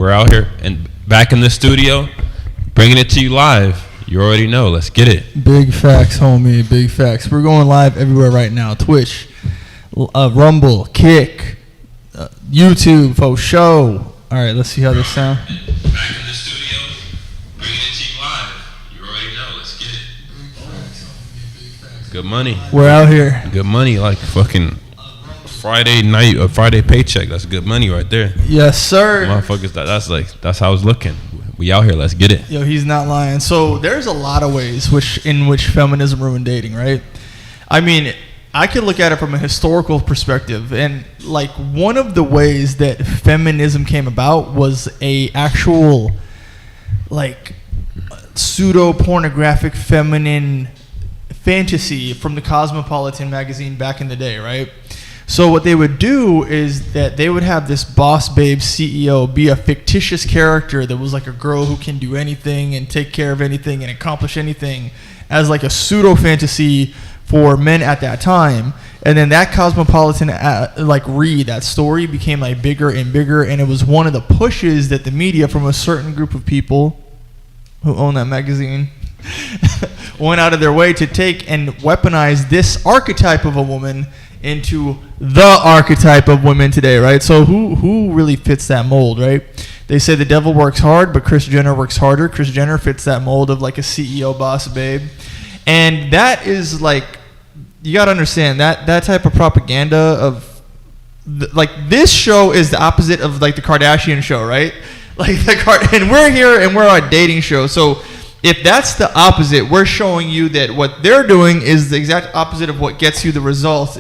We're out here and back in the studio, bringing it to you live. You already know. Let's get it. Big facts, homie. Big facts. We're going live everywhere right now. Twitch, Rumble, Kick, YouTube, for show. All right, let's see how this sounds. Back in the studio, bringing it to you live. You already know. Let's get it. Good money. We're out here. Good money, like fucking Friday night or Friday paycheck. That's good money right there. Yes, sir. Motherfuckers, that's how it's looking. We out here. Let's get it. Yo, he's not lying. So there's a lot of ways in which feminism ruined dating, right? I mean, I could look at it from a historical perspective, and like one of the ways that feminism came about was a actual like pseudo pornographic feminine fantasy from the Cosmopolitan magazine back in the day, right? So what they would do is that they would have this boss babe CEO be a fictitious character that was like a girl who can do anything and take care of anything and accomplish anything as like a pseudo fantasy for men at that time. And then that Cosmopolitan read, that story became like bigger and bigger, and it was one of the pushes that the media from a certain group of people who own that magazine went out of their way to take and weaponize this archetype of a woman into the archetype of women today, right? So who really fits that mold, right? They say the devil works hard, but Kris Jenner works harder. Kris Jenner fits that mold of like a CEO boss babe. And that is like, you got to understand that type of propaganda of like this show is the opposite of like the Kardashian show, right? Like and we're here and we're on a dating show. So if that's the opposite, we're showing you that what they're doing is the exact opposite of what gets you the results.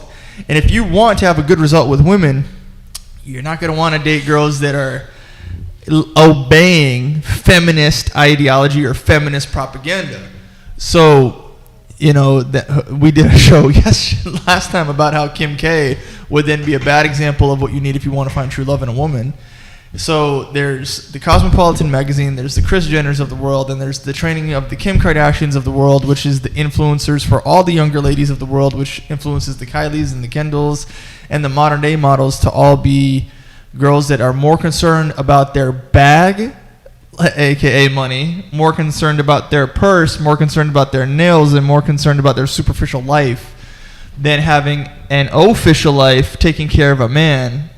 And if you want to have a good result with women, you're not going to want to date girls that are obeying feminist ideology or feminist propaganda. So, you know, we did a show last time about how Kim K would then be a bad example of what you need if you want to find true love in a woman. So there's the Cosmopolitan magazine, there's the Kris Jenners of the world, and there's the training of the Kim Kardashians of the world, which is the influencers for all the younger ladies of the world, which influences the Kylies and the Kendalls and the modern day models to all be girls that are more concerned about their bag, aka money, more concerned about their purse, more concerned about their nails, and more concerned about their superficial life than having an official life taking care of a man,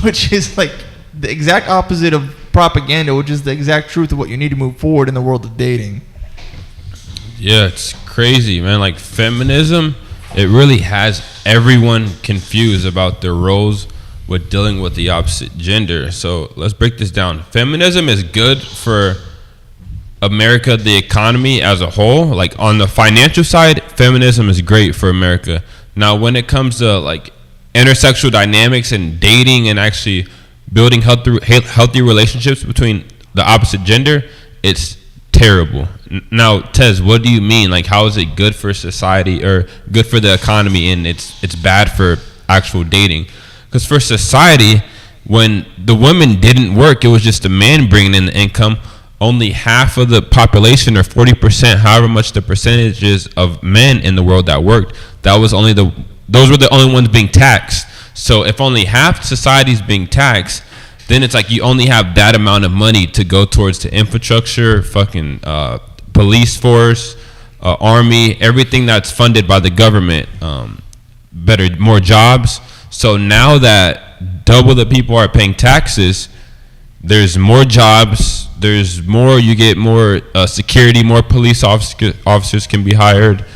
which is like the exact opposite of propaganda, which is the exact truth of what you need to move forward in the world of dating. Yeah, it's crazy, man. Like feminism, it really has everyone confused about their roles with dealing with the opposite gender. So let's break this down. Feminism is good for America, the economy as a whole. Like on the financial side, feminism is great for America. Now, when it comes to like intersexual dynamics and dating and actually building healthy relationships between the opposite gender, it's terrible. Now, Tez, what do you mean? Like, how is it good for society or good for the economy and it's bad for actual dating? Because for society, when the women didn't work, it was just a man bringing in the income. Only half of the population, or 40%, however much the percentage is of men in the world that worked, those were the only ones being taxed. So if only half society is being taxed, then it's like you only have that amount of money to go towards the infrastructure, fucking police force, army, everything that's funded by the government, more jobs. So now that double the people are paying taxes, there's more jobs, you get more security, more police officers can be hired,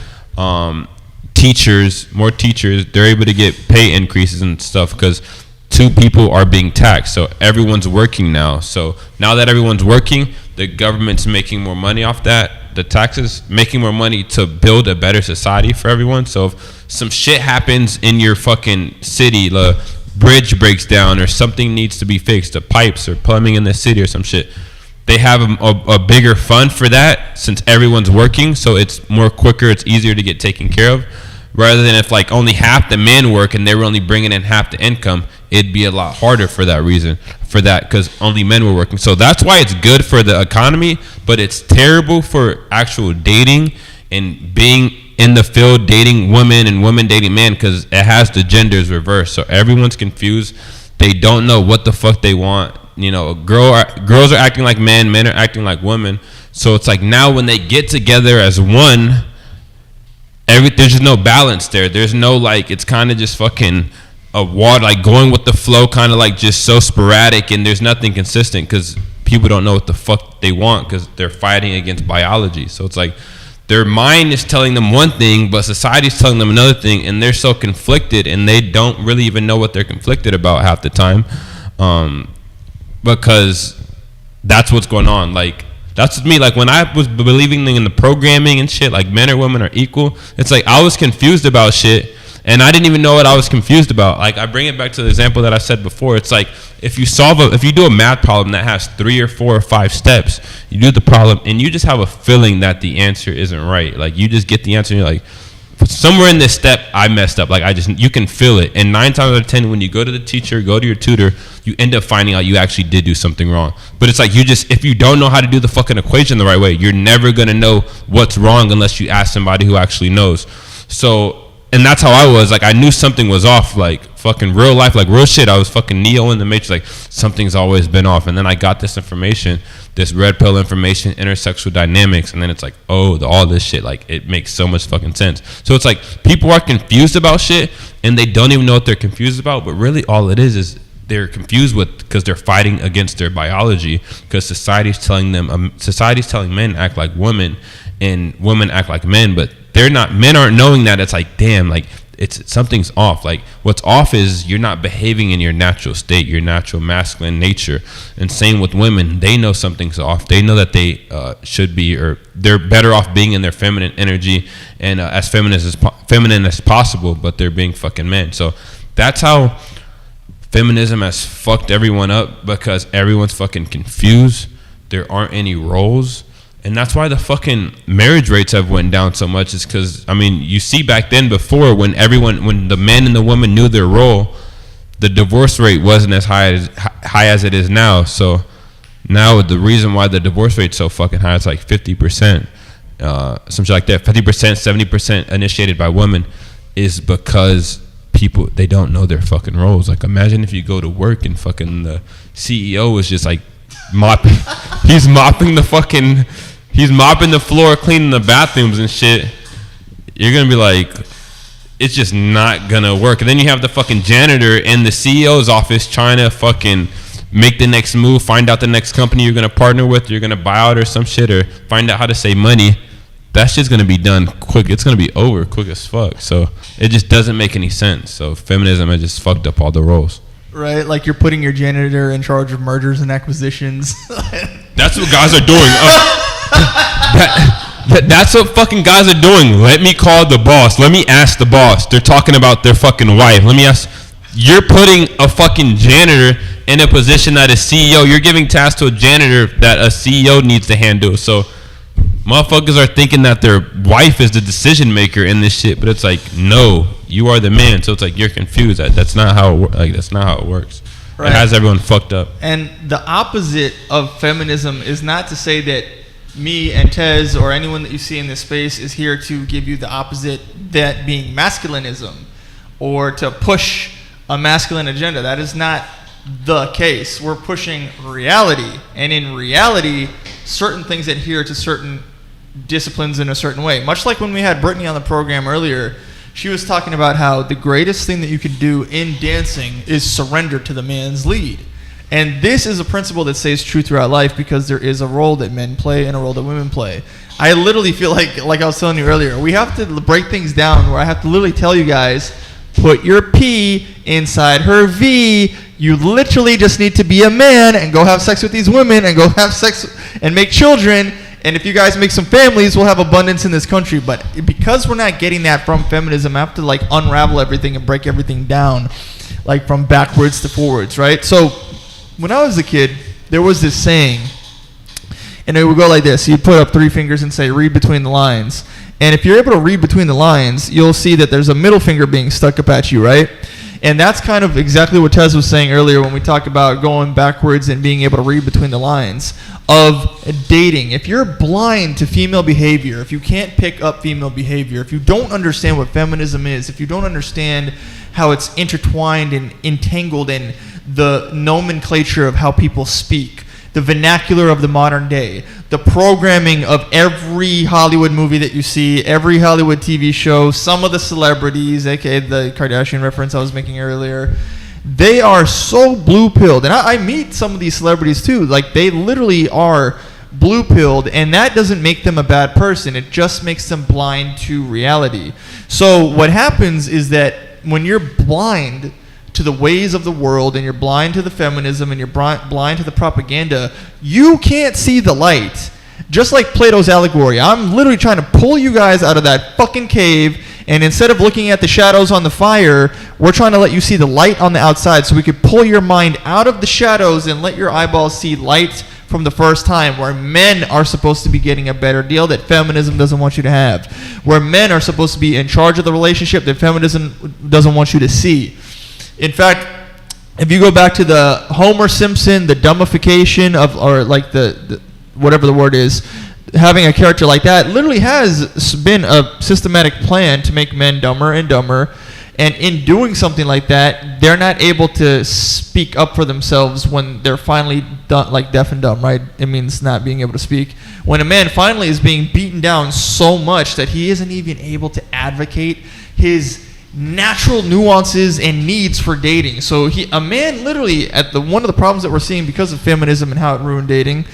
more teachers, they're able to get pay increases and stuff because 2 people are being taxed. So everyone's working now. So now that everyone's working, the government's making more money off that, the taxes, making more money to build a better society for everyone. So if some shit happens in your fucking city, the bridge breaks down or something needs to be fixed, the pipes or plumbing in the city or some shit, they have a bigger fund for that since everyone's working. So it's more quicker, it's easier to get taken care of. Rather than if like only half the men work and they were only bringing in half the income, it'd be a lot harder for that reason, because only men were working. So that's why it's good for the economy, but it's terrible for actual dating and being in the field dating women and women dating men, because it has the genders reversed. So everyone's confused. They don't know what the fuck they want. girls are acting like men are acting like women. So it's like now when they get together as one, there's just no balance there. There's no like, it's kind of just fucking a water, like going with the flow, kind of like just so sporadic, and there's nothing consistent because people don't know what the fuck they want because they're fighting against biology. So it's like their mind is telling them one thing, but society is telling them another thing, and they're so conflicted, and they don't really even know what they're conflicted about half the time, because that's what's going on. Like, that's me. Like, when I was believing in the programming and shit, like men or women are equal, it's like I was confused about shit, and I didn't even know what I was confused about. Like, I bring it back to the example that I said before. It's like if you do a math problem that has 3 or 4 or 5 steps, you do the problem and you just have a feeling that the answer isn't right. Like, you just get the answer and you're like, somewhere in this step I messed up. Like, you can feel it. And 9 times out of 10, when you go to the teacher, go to your tutor, you end up finding out you actually did do something wrong. But it's like, if you don't know how to do the fucking equation the right way, you're never gonna know what's wrong unless you ask somebody who actually knows. So, and that's how I was. Like, I knew something was off. Like, fucking real life, like real shit. I was fucking Neo in the Matrix. Like, something's always been off. And then I got this information, this red pill information, intersexual dynamics, and then it's like, oh, all this shit, like, it makes so much fucking sense. So it's like people are confused about shit, and they don't even know what they're confused about. But really, all it is they're confused with because they're fighting against their biology. Because society's telling men act like women, and women act like men, but they're not. Men aren't knowing that. It's like, damn, like something's off. Like, what's off is you're not behaving in your natural state, your natural masculine nature. And same with women, they know something's off. They know that they should be, or they're better off being in their feminine energy and as feminine as possible, but they're being fucking men. So that's how feminism has fucked everyone up, because everyone's fucking confused. There aren't any roles. And that's why the fucking marriage rates have went down so much, is because, I mean, you see back then before when the men and the women knew their role, the divorce rate wasn't as high as it is now. So now the reason why the divorce rate's so fucking high, it's like 50%, something like that, 50%, 70% initiated by women, is because people, they don't know their fucking roles. Like, imagine if you go to work and fucking the CEO is just like he's mopping the floor, cleaning the bathrooms and shit. You're gonna be like, it's just not gonna work. And then you have the fucking janitor in the CEO's office trying to fucking make the next move, find out the next company you're gonna partner with, you're gonna buy out or some shit, or find out how to save money. That shit's gonna be done quick. It's gonna be over quick as fuck. So it just doesn't make any sense. So feminism has just fucked up all the roles. Right, like you're putting your janitor in charge of mergers and acquisitions. That's what guys are doing. That's what fucking guys are doing. Let me call the boss. Let me ask the boss. They're talking about their fucking wife. Let me ask. You're putting a fucking janitor in a position that a CEO. You're giving tasks to a janitor that a CEO needs to handle. So motherfuckers are thinking that their wife is the decision maker in this shit, but it's like, no, you are the man. So it's like you're confused. That's not how it works. Right. It has everyone fucked up. And the opposite of feminism is not to say that me and Tez or anyone that you see in this space is here to give you the opposite, that being masculinism, or to push a masculine agenda. That is not the case. We're pushing reality, and in reality, certain things adhere to certain disciplines in a certain way. Much like when we had Brittany on the program earlier, she was talking about how the greatest thing that you can do in dancing is surrender to the man's lead. And this is a principle that stays true throughout life, because there is a role that men play and a role that women play. I literally feel like I was telling you earlier, we have to break things down where I have to literally tell you guys, put your P inside her V. You literally just need to be a man and go have sex with these women and go have sex and make children. And if you guys make some families, we'll have abundance in this country. But because we're not getting that from feminism, I have to unravel everything and break everything down, from backwards to forwards, right? So when I was a kid, there was this saying, and it would go like this. You'd put up 3 fingers and say, read between the lines. And if you're able to read between the lines, you'll see that there's a middle finger being stuck up at you, right? And that's kind of exactly what Tez was saying earlier when we talked about going backwards and being able to read between the lines of dating. If you're blind to female behavior, if you can't pick up female behavior, if you don't understand what feminism is, if you don't understand how it's intertwined and entangled and the nomenclature of how people speak, the vernacular of the modern day, the programming of every Hollywood movie that you see, every Hollywood TV show, some of the celebrities, aka the Kardashian reference I was making earlier, they are so blue-pilled. And I meet some of these celebrities too. Like, they literally are blue-pilled, and that doesn't make them a bad person. It just makes them blind to reality. So what happens is that when you're blind to the ways of the world, and you're blind to the feminism, and you're blind to the propaganda, you can't see the light. Just like Plato's allegory, I'm literally trying to pull you guys out of that fucking cave, and instead of looking at the shadows on the fire, we're trying to let you see the light on the outside, so we could pull your mind out of the shadows and let your eyeballs see light from the first time, where men are supposed to be getting a better deal that feminism doesn't want you to have, where men are supposed to be in charge of the relationship that feminism doesn't want you to see. In fact, if you go back to the Homer Simpson, the dumbification of, or like the whatever the word is, having a character like that literally has been a systematic plan to make men dumber and dumber. And in doing something like that, they're not able to speak up for themselves when they're finally done, like deaf and dumb, right? It means not being able to speak. When a man finally is being beaten down so much that he isn't even able to advocate his natural nuances and needs for dating. So a man literally, one of the problems that we're seeing because of feminism and how it ruined dating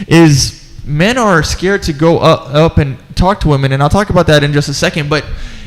is men are scared to go up and talk to women, and I'll talk about that in just a second. But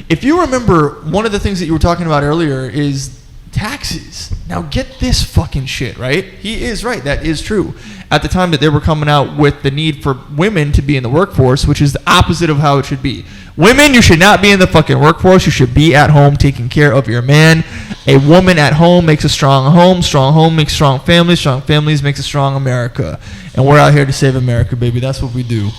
if you remember, one of the things that you were talking about earlier is taxes. Now get this fucking shit, right? He is right. That is true. At the time that they were coming out with the need for women to be in the workforce, which is the opposite of how it should be. Women, you should not be in the fucking workforce. You should be at home taking care of your man. A woman at home makes a strong home. Strong home makes strong families. Strong families makes a strong America. And we're out here to save America, baby. That's what we do.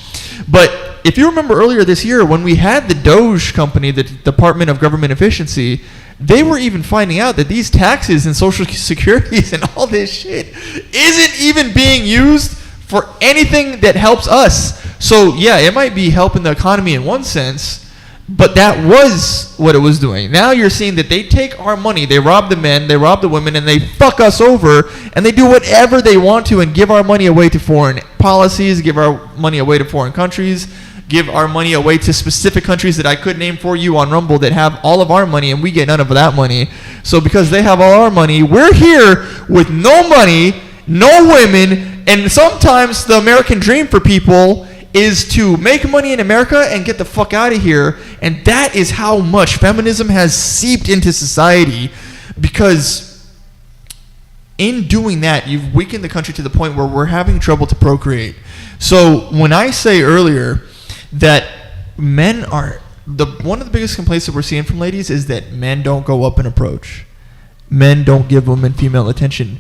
But if you remember earlier this year, when we had the Doge company, the Department of Government Efficiency, they were even finding out that these taxes and social securities and all this shit isn't even being used for anything that helps us. So yeah, it might be helping the economy in one sense, but that was what it was doing. Now you're seeing that they take our money, they rob the men, they rob the women, and they fuck us over, and they do whatever they want to and give our money away to foreign policies, give our money away to foreign countries, give our money away to specific countries that I could name for you on Rumble that have all of our money and we get none of that money. So because they have all our money, we're here with no money, no women, and sometimes the American dream for people is to make money in America and get the fuck out of here. And that is how much feminism has seeped into society, because in doing that, you've weakened the country to the point where we're having trouble to procreate. So when I say earlier that men are one of the biggest complaints that we're seeing from ladies is that men don't go up and approach. Men don't give women female attention.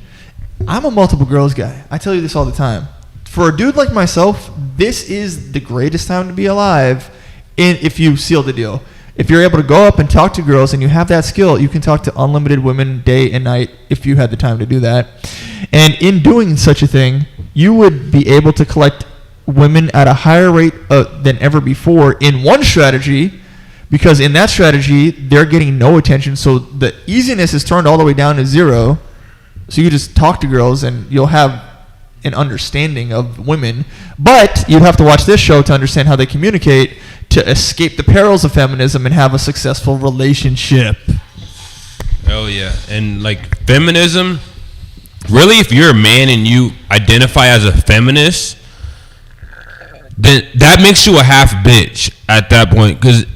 I'm a multiple girls guy. I tell you this all the time. For a dude like myself, this is the greatest time to be alive if you seal the deal. If you're able to go up and talk to girls and you have that skill, you can talk to unlimited women day and night if you had the time to do that. And in doing such a thing, you would be able to collect women at a higher rate than ever before in one strategy, because in that strategy they're getting no attention, so the easiness is turned all the way down to zero. So you just talk to girls and you'll have an understanding of women, but you'd have to watch this show to understand how they communicate to escape the perils of feminism and have a successful relationship. Oh yeah. And like feminism, really, if you're a man and you identify as a feminist, then that makes you a half bitch at that point. Because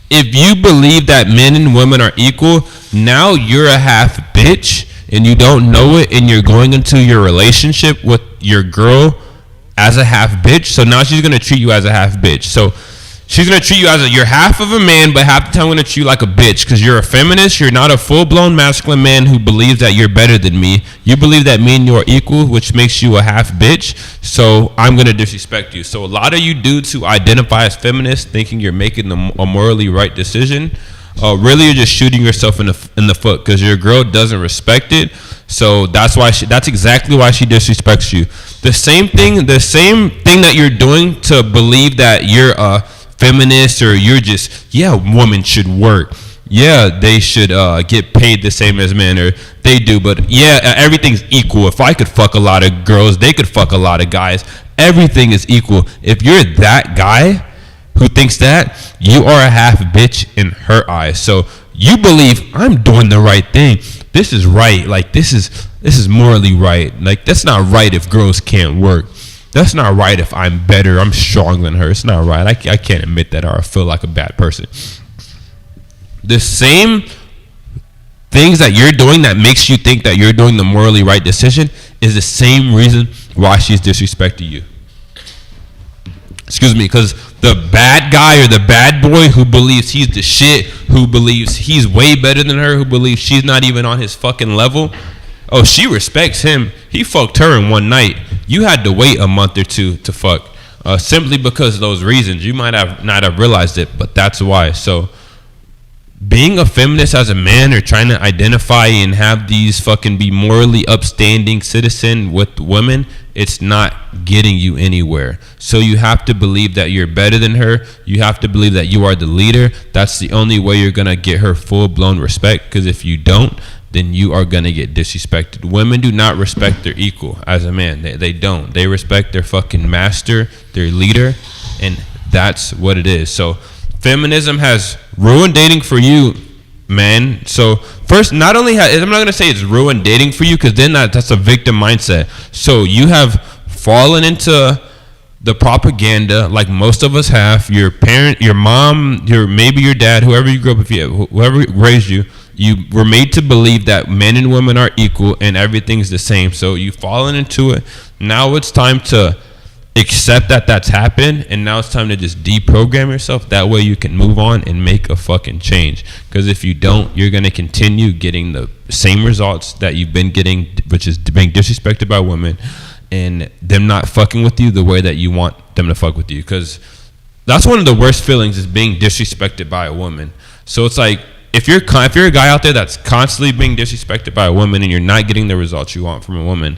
if you believe that men and women are equal, now you're a half bitch and you don't know it, and you're going into your relationship with your girl as a half bitch. So now she's going to treat you as a half bitch. So she's going to treat you as you're half of a man, but half the time I'm going to treat you like a bitch because you're a feminist. You're not a full-blown masculine man who believes that you're better than me. You believe that me and you are equal, which makes you a half bitch. So I'm going to disrespect you. So a lot of you dudes who identify as feminists thinking you're making a morally right decision, really you're just shooting yourself in the foot, because your girl doesn't respect it. So that's exactly why she disrespects you. The same thing that you're doing to believe that you're a feminist or you're just, women should work. yeah, they should get paid the same as men, or they do, but yeah, everything's equal. If I could fuck a lot of girls, they could fuck a lot of guys. Everything is equal. If you're that guy who thinks that, you are a half bitch in her eyes. So you believe I'm doing the right thing. This is right. Like this is morally right. Like that's not right if girls can't work. That's not right if I'm better, I'm stronger than her. It's not right. I can't admit that, or I feel like a bad person. The same things that you're doing that makes you think that you're doing the morally right decision is the same reason why she's disrespecting you. Excuse me, because the bad guy or the bad boy who believes he's the shit, who believes he's way better than her, who believes she's not even on his fucking level, oh, she respects him. He fucked her in one night. You had to wait a month or two to fuck, simply because of those reasons. You might have not have realized it, but that's why. So being a feminist as a man, or trying to identify and have these fucking be morally upstanding citizen with women, it's not getting you anywhere. So you have to believe that you're better than her. You have to believe that you are the leader. That's the only way you're gonna get her full-blown respect, because if you don't, then you are gonna get disrespected. Women do not respect their equal as a man. They don't. They respect their fucking master, their leader, and that's what it is. So feminism has ruined dating for you, man. So first, not only I'm not gonna say it's ruined dating for you, because then that's a victim mindset. So you have fallen into the propaganda, like most of us have. Your parent, your mom, maybe your dad, whoever you grew up with, whoever raised you, you were made to believe that men and women are equal and everything's the same. So you've fallen into it. Now it's time to accept that that's happened, and now it's time to just deprogram yourself. That way you can move on and make a fucking change. Because if you don't, you're going to continue getting the same results that you've been getting, which is being disrespected by women and them not fucking with you the way that you want them to fuck with you. Because that's one of the worst feelings, is being disrespected by a woman. So it's like, if you're a guy out there that's constantly being disrespected by a woman and you're not getting the results you want from a woman,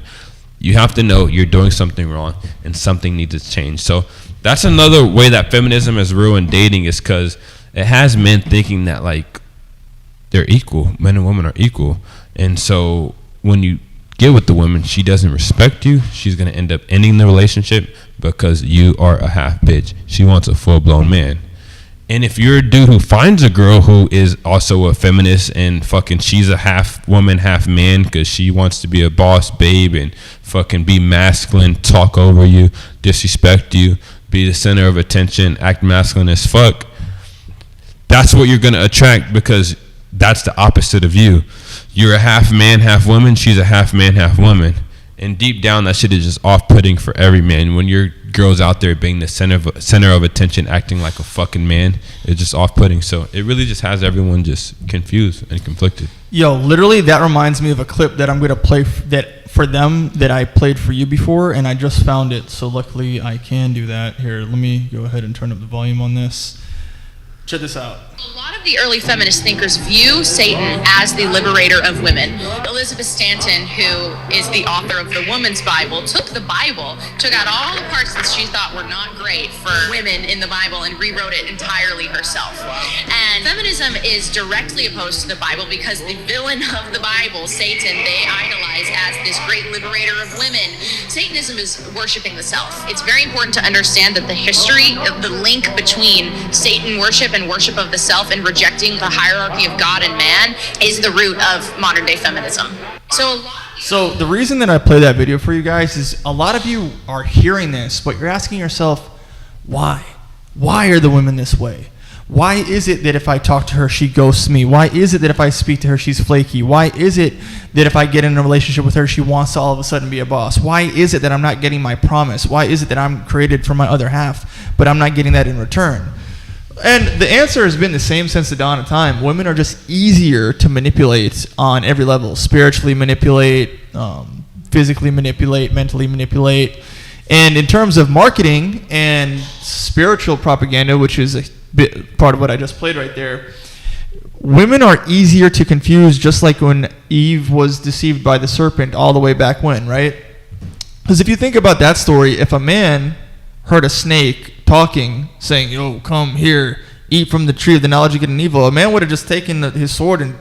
you have to know you're doing something wrong and something needs to change. So that's another way that feminism has ruined dating, is because it has men thinking that like they're equal, men and women are equal. And so when you get with the woman, she doesn't respect you. She's going to end up ending the relationship because you are a half bitch. She wants a full-blown man. And if you're a dude who finds a girl who is also a feminist and fucking she's a half woman, half man, because she wants to be a boss babe and fucking be masculine, talk over you, disrespect you, be the center of attention, act masculine as fuck, that's what you're going to attract, because that's the opposite of you. You're a half man, half woman. She's a half man, half woman. And deep down, that shit is just off-putting for every man. When your girl's out there being the center of attention, acting like a fucking man, it's just off-putting. So it really just has everyone just confused and conflicted. Yo, literally, that reminds me of a clip that I'm going to play for them that I played for you before, and I just found it. So luckily, I can do that. Here, let me go ahead and turn up the volume on this. Check this out. A lot of the early feminist thinkers view Satan as the liberator of women. Elizabeth Stanton, who is the author of the Woman's Bible, took the Bible, took out all the parts that she thought were not great for women in the Bible, and rewrote it entirely herself. And feminism is directly opposed to the Bible, because the villain of the Bible, Satan, they idolize as this great liberator of women. Satanism is worshiping the self. It's very important to understand that the history, the link between Satan worship and worship of the self and rejecting the hierarchy of God and man is the root of modern day feminism. So the reason that I play that video for you guys is a lot of you are hearing this, but you're asking yourself, why? Why are the women this way? Why is it that if I talk to her, she ghosts me? Why is it that if I speak to her, she's flaky? Why is it that if I get in a relationship with her, she wants to all of a sudden be a boss? Why is it that I'm not getting my promise? Why is it that I'm created for my other half, but I'm not getting that in return? And the answer has been the same since the dawn of time. Women are just easier to manipulate on every level. Spiritually manipulate, physically manipulate, mentally manipulate. And in terms of marketing and spiritual propaganda, which is a bit part of what I just played right there, women are easier to confuse, just like when Eve was deceived by the serpent all the way back when, right? Because if you think about that story, if a man heard a snake talking, saying, "Yo, come here, eat from the tree of the knowledge of good and evil, a man would have just taken his sword and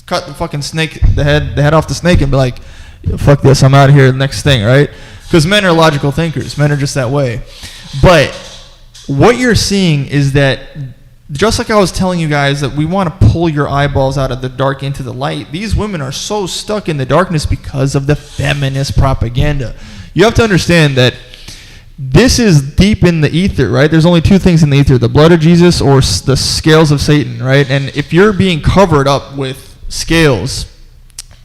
cut the fucking snake, the head off the snake, and be like, fuck this, I'm out of here, next thing, right? Because men are logical thinkers. Men are just that way. But what you're seeing is that, just like I was telling you guys that we want to pull your eyeballs out of the dark into the light, these women are so stuck in the darkness because of the feminist propaganda. You have to understand that this is deep in the ether, right? There's only two things in the ether, the blood of Jesus or the scales of Satan, right? And if you're being covered up with scales,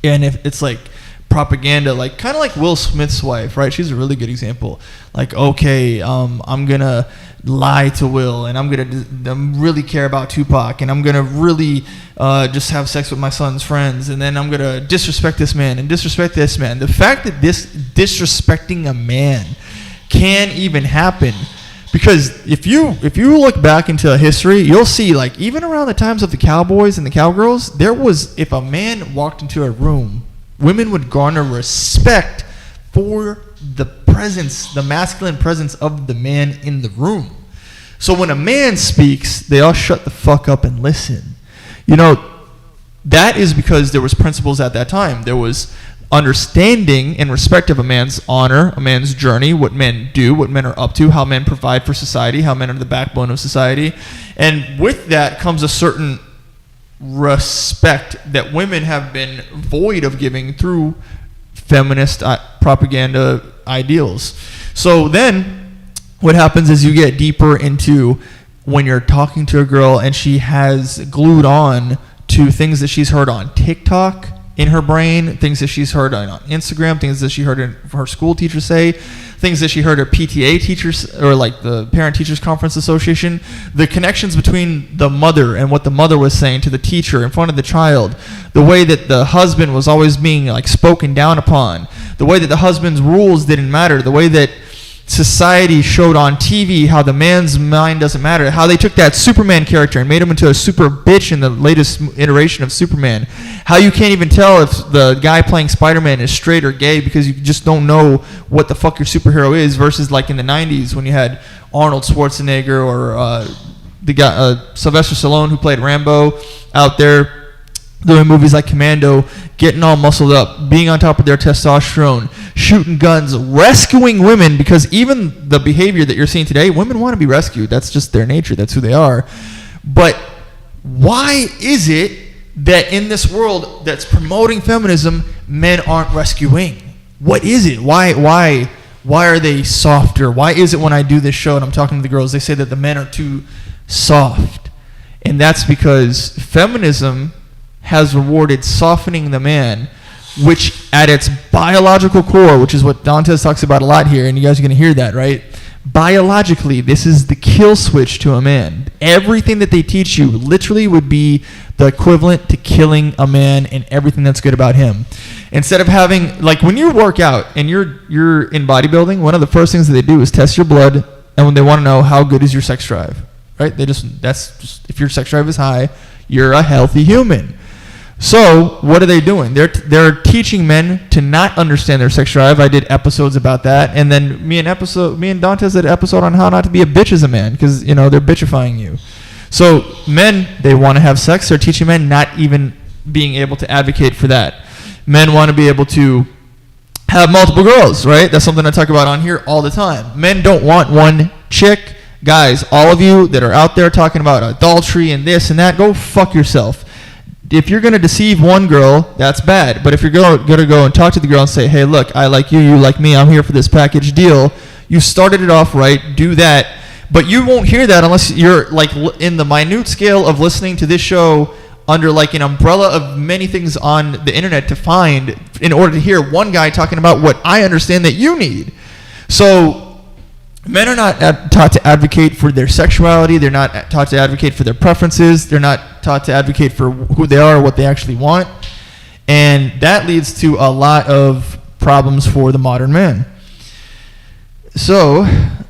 and if it's like propaganda, like kind of like Will Smith's wife, right? She's a really good example. Like, okay, I'm gonna lie to Will, and I'm really care about Tupac, and I'm gonna really just have sex with my son's friends, and then I'm gonna disrespect this man and disrespect this man. The fact that this disrespecting a man can even happen, because if you look back into history, you'll see, like, even around the times of the cowboys and the cowgirls, there was, if a man walked into a room, women would garner respect for the presence, the masculine presence of the man in the room. So when a man speaks, they all shut the fuck up and listen. You know, that is because there was principles at that time. There was understanding and respect of a man's honor, a man's journey, what men do, what men are up to, how men provide for society, how men are the backbone of society. And with that comes a certain respect that women have been void of giving through feminist propaganda ideals. So then what happens is you get deeper into when you're talking to a girl and she has glued on to things that she's heard on TikTok in her brain, things that she's heard on Instagram, things that she heard her school teacher say, things that she heard her PTA teachers, or like the Parent Teachers Conference Association, the connections between the mother and what the mother was saying to the teacher in front of the child, the way that the husband was always being like spoken down upon, the way that the husband's rules didn't matter, the way that society showed on TV how the man's mind doesn't matter, how they took that Superman character and made him into a super bitch in the latest iteration of Superman, how you can't even tell if the guy playing Spider-Man is straight or gay because you just don't know what the fuck your superhero is, versus like in the 90s when you had Arnold Schwarzenegger or the guy Sylvester Stallone who played Rambo out there doing movies like Commando, getting all muscled up, being on top of their testosterone, shooting guns, rescuing women, because even the behavior that you're seeing today, women want to be rescued. That's just their nature. That's who they are. But why is it that in this world that's promoting feminism, men aren't rescuing? What is it? Why are they softer? Why is it when I do this show and I'm talking to the girls, they say that the men are too soft? And that's because feminism has rewarded softening the man, which at its biological core, which is what Dantes talks about a lot here, and you guys are going to hear that, right? Biologically, this is the kill switch to a man. Everything that they teach you literally would be the equivalent to killing a man and everything that's good about him. Instead of having, like when you work out and you're in bodybuilding, one of the first things that they do is test your blood, and when they want to know how good is your sex drive, right? That's just if your sex drive is high, you're a healthy human. So what are they doing? They're teaching men to not understand their sex drive. I did episodes about that, and then me and Dantes did an episode on how not to be a bitch as a man, because they're bitchifying you. So men, they want to have sex. They're teaching men not even being able to advocate for that. Men want to be able to have multiple girls, right? That's something I talk about on here all the time. Men don't want one chick. Guys, all of you that are out there talking about adultery and this and that, go fuck yourself. If you're going to deceive one girl, that's bad. But if you're going to go and talk to the girl and say, hey, look, I like you, you like me, I'm here for this package deal, you started it off right, do that. But you won't hear that unless you're like in the minute scale of listening to this show under like an umbrella of many things on the internet to find in order to hear one guy talking about what I understand that you need. So men are not taught to advocate for their sexuality. They're not taught to advocate for their preferences. They're not taught to advocate for who they are or what they actually want. And that leads to a lot of problems for the modern man. So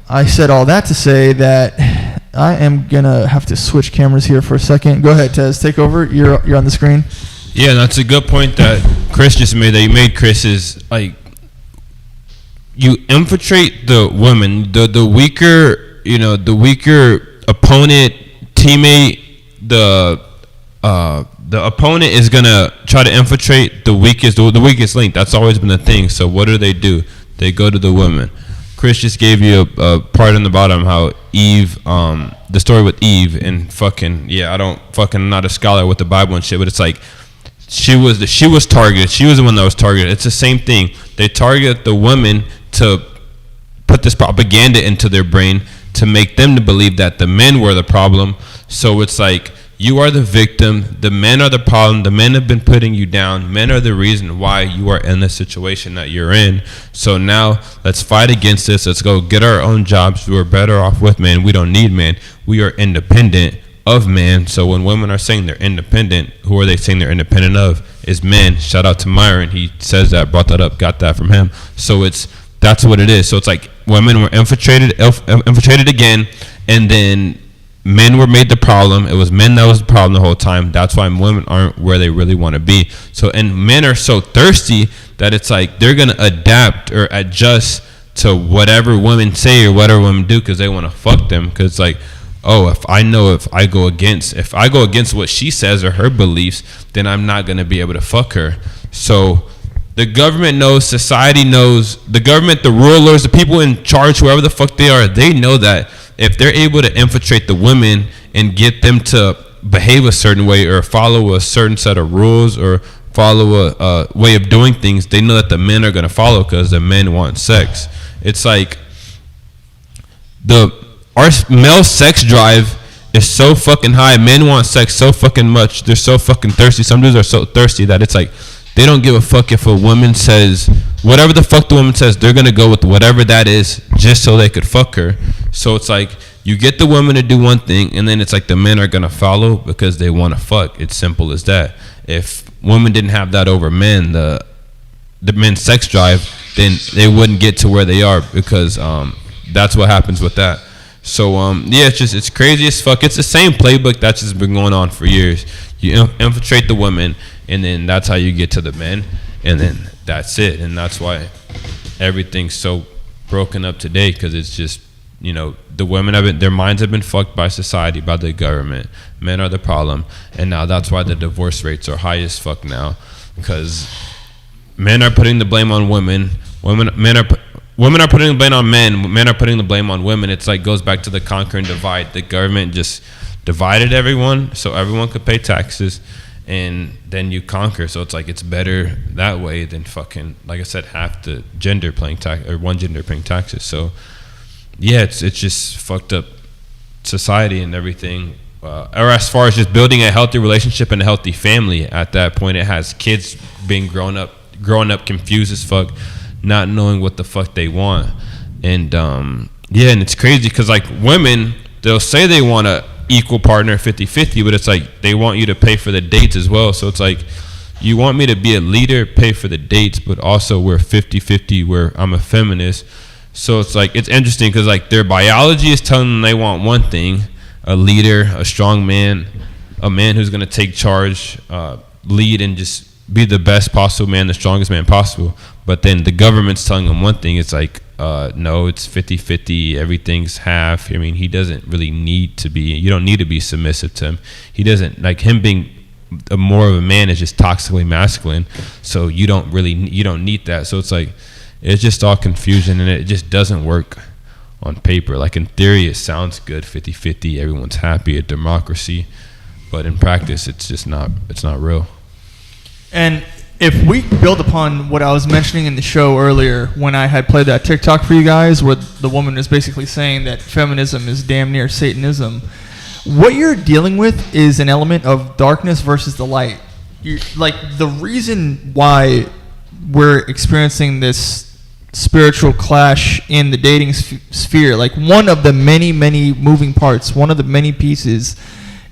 I said all that to say that I am going to have to switch cameras here for a second. Go ahead, Tez. Take over. You're on the screen. Yeah, that's a good point that Chris just made, that you made, Chris, is like, you infiltrate the women, the weaker opponent teammate, the opponent is gonna try to infiltrate the weakest link. That's always been the thing. So what do? They go to the woman. Chris just gave you a part on the bottom how Eve, the story with Eve and I'm not a scholar with the Bible and shit, but it's like she was targeted. She was the one that was targeted. It's the same thing. They target the women to put this propaganda into their brain to make them to believe that the men were the problem. So it's like, you are the victim. The men are the problem. The men have been putting you down. Men are the reason why you are in the situation that you're in. So now let's fight against this. Let's go get our own jobs. We're better off with men. We don't need men. We are independent of men. So when women are saying they're independent, who are they saying they're independent of? Is men. Shout out to Myron. He says that, brought that up, got that from him. So that's what it is. So it's like women were infiltrated again, and then men were made the problem. It was men that was the problem the whole time. That's why women aren't where they really want to be. So, and men are so thirsty that it's like they're going to adapt or adjust to whatever women say or whatever women do because they want to fuck them. Because it's like, oh, if I go against what she says or her beliefs, then I'm not going to be able to fuck her. So the government knows, society knows, the government, the rulers, the people in charge, whoever the fuck they are, they know that if they're able to infiltrate the women and get them to behave a certain way or follow a certain set of rules or follow a way of doing things, they know that the men are going to follow because the men want sex. It's like our male sex drive is so fucking high. Men want sex so fucking much. They're so fucking thirsty. Some dudes are so thirsty that it's like they don't give a fuck if a woman says whatever the fuck the woman says. They're gonna go with whatever that is just so they could fuck her. So it's like you get the woman to do one thing, and then it's like the men are gonna follow because they want to fuck. It's simple as that. If women didn't have that over men, the men's sex drive, then they wouldn't get to where they are because that's what happens with that. So it's crazy as fuck. It's the same playbook that's just been going on for years. You infiltrate the women, and then that's how you get to the men, and then that's it. And that's why everything's so broken up today, because it's just, the women their minds have been fucked by society, by the government. Men are the problem, and now that's why the divorce rates are high as fuck now, because men are putting the blame on women. Women are putting the blame on men. Men are putting the blame on women. It's like goes back to the conquer and divide. The government just divided everyone so everyone could pay taxes, and then you conquer. So it's like it's better that way than fucking, like I said, half the gender paying tax or one gender paying taxes. So yeah, it's just fucked up society and everything. Or as far as just building a healthy relationship and a healthy family, at that point it has kids being growing up confused as fuck, not knowing what the fuck they want. And and it's crazy because like women, they'll say they want a equal partner 50-50, but it's like they want you to pay for the dates as well. So it's like, you want me to be a leader, pay for the dates, but also we're 50-50 where I'm a feminist. So it's like, it's interesting because like their biology is telling them they want one thing, a leader, a strong man, a man who's going to take charge, lead, and just be the best possible man, the strongest man possible. But then the government's telling them one thing. It's like, no, it's 50-50. Everything's half. I mean, he doesn't really need to be. You don't need to be submissive to him. He doesn't, like him being more of a man is just toxically masculine. So you don't need that. So it's like, it's just all confusion, and it just doesn't work on paper. Like in theory, it sounds good, 50-50. Everyone's happy, a democracy. But in practice, it's just not. It's not real. And if we build upon what I was mentioning in the show earlier, when I had played that TikTok for you guys, where the woman is basically saying that feminism is damn near Satanism, what you're dealing with is an element of darkness versus the light. Like the reason why we're experiencing this spiritual clash in the dating sphere, like one of the many moving parts, one of the many pieces,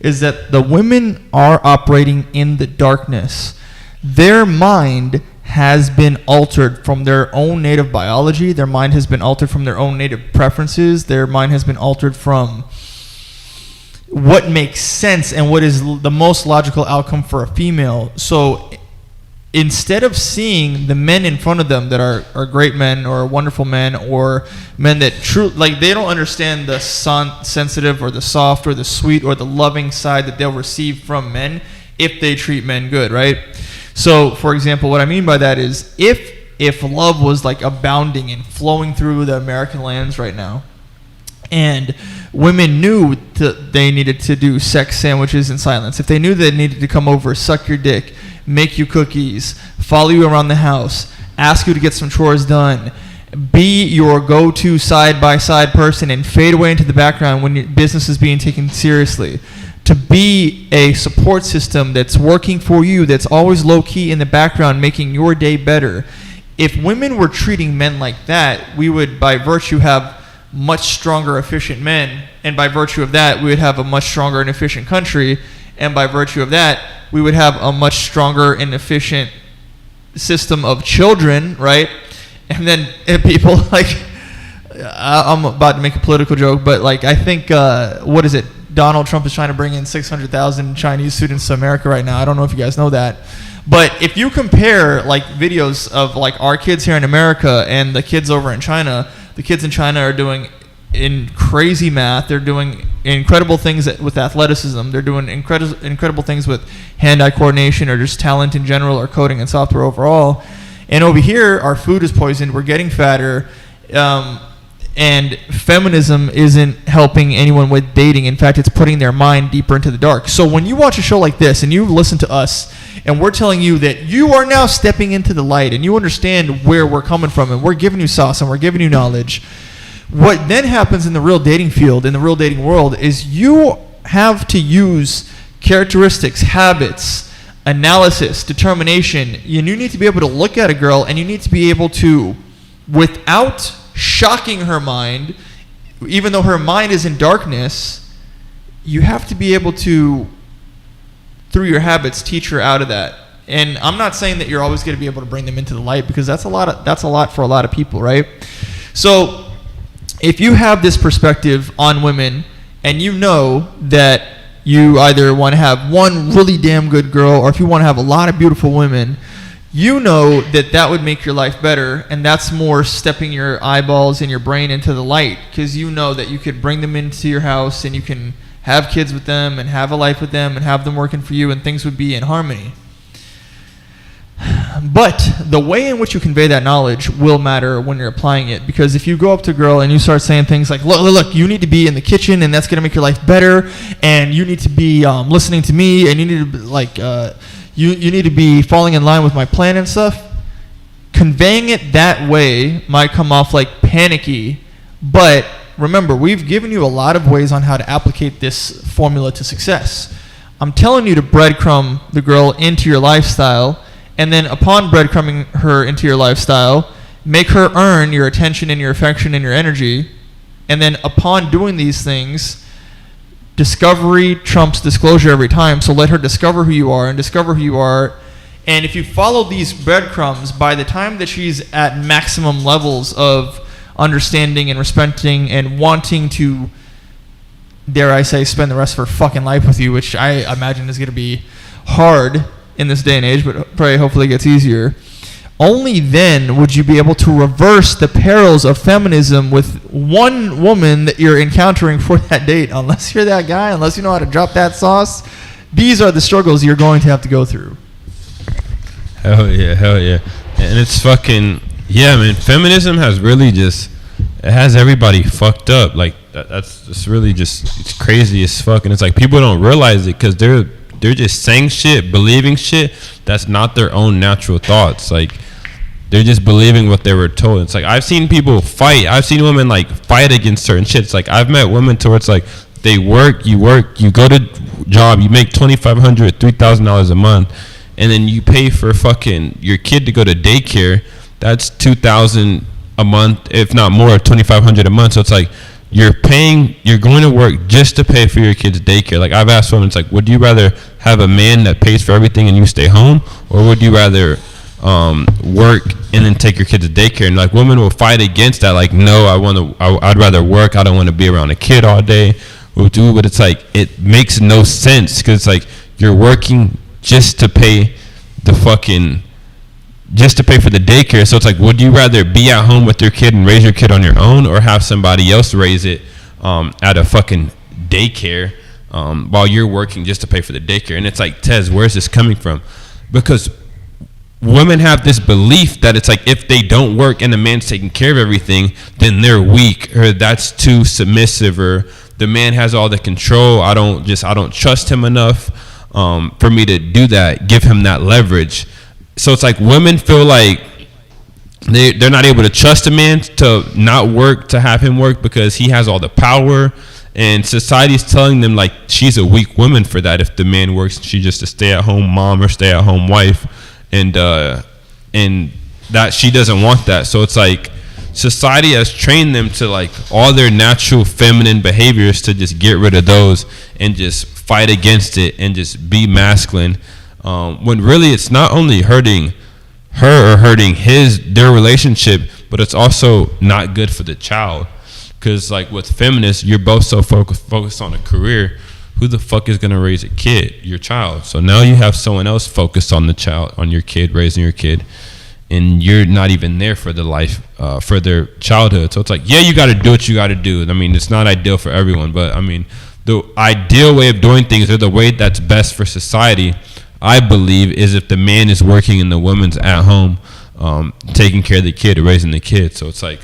is that the women are operating in the darkness. Their mind has been altered from their own native biology. Their mind has been altered from their own native preferences. Their mind has been altered from what makes sense and what is the most logical outcome for a female. So instead of seeing the men in front of them that are great men or wonderful men or men that they don't understand the sensitive or the soft or the sweet or the loving side that they'll receive from men if they treat men good, right? So, for example, what I mean by that is if love was like abounding and flowing through the American lands right now, and women knew that they needed to do sex sandwiches in silence, if they knew they needed to come over, suck your dick, make you cookies, follow you around the house, ask you to get some chores done, be your go-to side-by-side person and fade away into the background when your business is being taken seriously, to be a support system that's working for you, that's always low-key in the background, making your day better. If women were treating men like that, we would, by virtue, have much stronger, efficient men, and by virtue of that, we would have a much stronger and efficient country, and by virtue of that, we would have a much stronger and efficient system of children, right? And then people like, I'm about to make a political joke, but like I think, what is it? Donald Trump is trying to bring in 600,000 Chinese students to America right now. I don't know if you guys know that. But if you compare like videos of like our kids here in America and the kids over in China, the kids in China are doing in crazy math. They're doing incredible things with athleticism. They're doing incredible things with hand-eye coordination or just talent in general or coding and software overall. And over here, our food is poisoned. We're getting fatter. And feminism isn't helping anyone with dating. In fact, it's putting their mind deeper into the dark. So when you watch a show like this and you listen to us and we're telling you that you are now stepping into the light and you understand where we're coming from and we're giving you sauce and we're giving you knowledge, what then happens in the real dating field, in the real dating world, is you have to use characteristics, habits, analysis, determination. You need to be able to look at a girl and you need to be able to, without shocking her mind, even though her mind is in darkness, you have to be able to, through your habits, teach her out of that. And I'm not saying that you're always going to be able to bring them into the light, because that's a lot for a lot of people, right? So if you have this perspective on women and you know that you either want to have one really damn good girl or if you want to have a lot of beautiful women, you know that would make your life better, and that's more stepping your eyeballs and your brain into the light, because you know that you could bring them into your house and you can have kids with them and have a life with them and have them working for you, and things would be in harmony. But the way in which you convey that knowledge will matter when you're applying it, because if you go up to a girl and you start saying things like, look, you need to be in the kitchen and that's going to make your life better, and you need to be listening to me, and you need to be like... You need to be falling in line with my plan and stuff. Conveying it that way might come off like panicky, but remember, we've given you a lot of ways on how to applicate this formula to success. I'm telling you to breadcrumb the girl into your lifestyle, and then upon breadcrumbing her into your lifestyle, make her earn your attention and your affection and your energy, and then upon doing these things, discovery trumps disclosure every time, so let her discover who you are and discover who you are. And if you follow these breadcrumbs, by the time that she's at maximum levels of understanding and respecting and wanting to, dare I say, spend the rest of her fucking life with you, which I imagine is going to be hard in this day and age, but probably hopefully it gets easier, only then would you be able to reverse the perils of feminism with one woman that you're encountering for that date. Unless you're that guy, unless you know how to drop that sauce, these are the struggles you're going to have to go through. Hell yeah. And it's fucking, yeah, man, feminism has really just, it has everybody fucked up. Like, that's just really just, it's crazy as fuck. And it's like, people don't realize it because they're just saying shit, believing shit that's not their own natural thoughts. Like, they're just believing what they were told. It's like, I've seen people fight. I've seen women like fight against certain shit. It's like, I've met women to where it's like, they work, you go to job, you make $2,500, $3,000 a month, and then you pay for fucking your kid to go to daycare. That's $2,000 a month, if not more, $2,500 a month. So it's like, you're going to work just to pay for your kid's daycare. Like, I've asked women, it's like, would you rather have a man that pays for everything and you stay home, or would you rather work and then take your kids to daycare? And like, women will fight against that. Like, no, I'd rather work. I don't want to be around a kid all day. But it's like, it makes no sense, because it's like, you're working just to pay the fucking just to pay for the daycare. So it's like, would you rather be at home with your kid and raise your kid on your own, or have somebody else raise it at a fucking daycare while you're working just to pay for the daycare? And it's like, Tez, where's this coming from? Because women have this belief that it's like, if they don't work and the man's taking care of everything, then they're weak, or that's too submissive, or the man has all the control. I don't trust him enough for me to do that, give him that leverage. So it's like women feel like they're not able to trust a man to not work, to have him work, because he has all the power, and society's telling them like she's a weak woman for that. If the man works, she's just a stay-at-home mom or stay-at-home wife, and that she doesn't want that. So it's like society has trained them to like all their natural feminine behaviors to just get rid of those and just fight against it and just be masculine, when really it's not only hurting her or hurting their relationship, but it's also not good for the child. Because like with feminists, you're both so focused on a career. Who the fuck is gonna raise a kid? Your child. So now you have someone else focused on the child, on your kid, raising your kid, and you're not even there for the life, for their childhood. So it's like, yeah, you got to do what you got to do. I mean, it's not ideal for everyone, but I mean, the ideal way of doing things, or the way that's best for society, I believe, is if the man is working and the woman's at home, taking care of the kid, raising the kid. So it's like,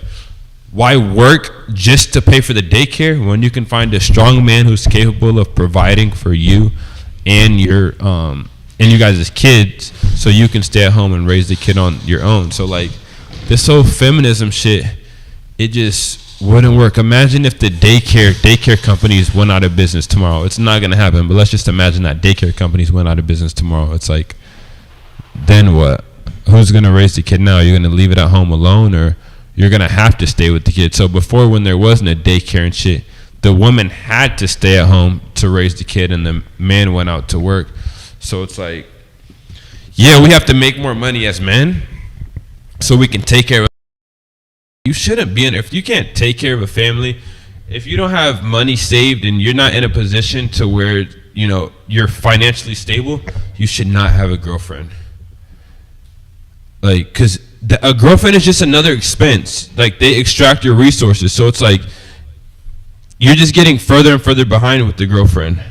why work just to pay for the daycare when you can find a strong man who's capable of providing for you and your and you guys as kids, so you can stay at home and raise the kid on your own? So like this whole feminism shit, it just wouldn't work. Imagine if the daycare companies went out of business tomorrow. It's not gonna happen, but let's just imagine that daycare companies went out of business tomorrow. It's like, then what? Who's gonna raise the kid now? You're gonna leave it at home alone, or you're gonna have to stay with the kid? So before, when there wasn't a daycare and shit, the woman had to stay at home to raise the kid, and the man went out to work. So it's like, yeah, we have to make more money as men so we can take care of. You shouldn't be in, if you can't take care of a family, if you don't have money saved and you're not in a position to where, you know, you're financially stable, you should not have a girlfriend. Like, because a girlfriend is just another expense. Like, they extract your resources. So it's like, you're just getting further and further behind with the girlfriend.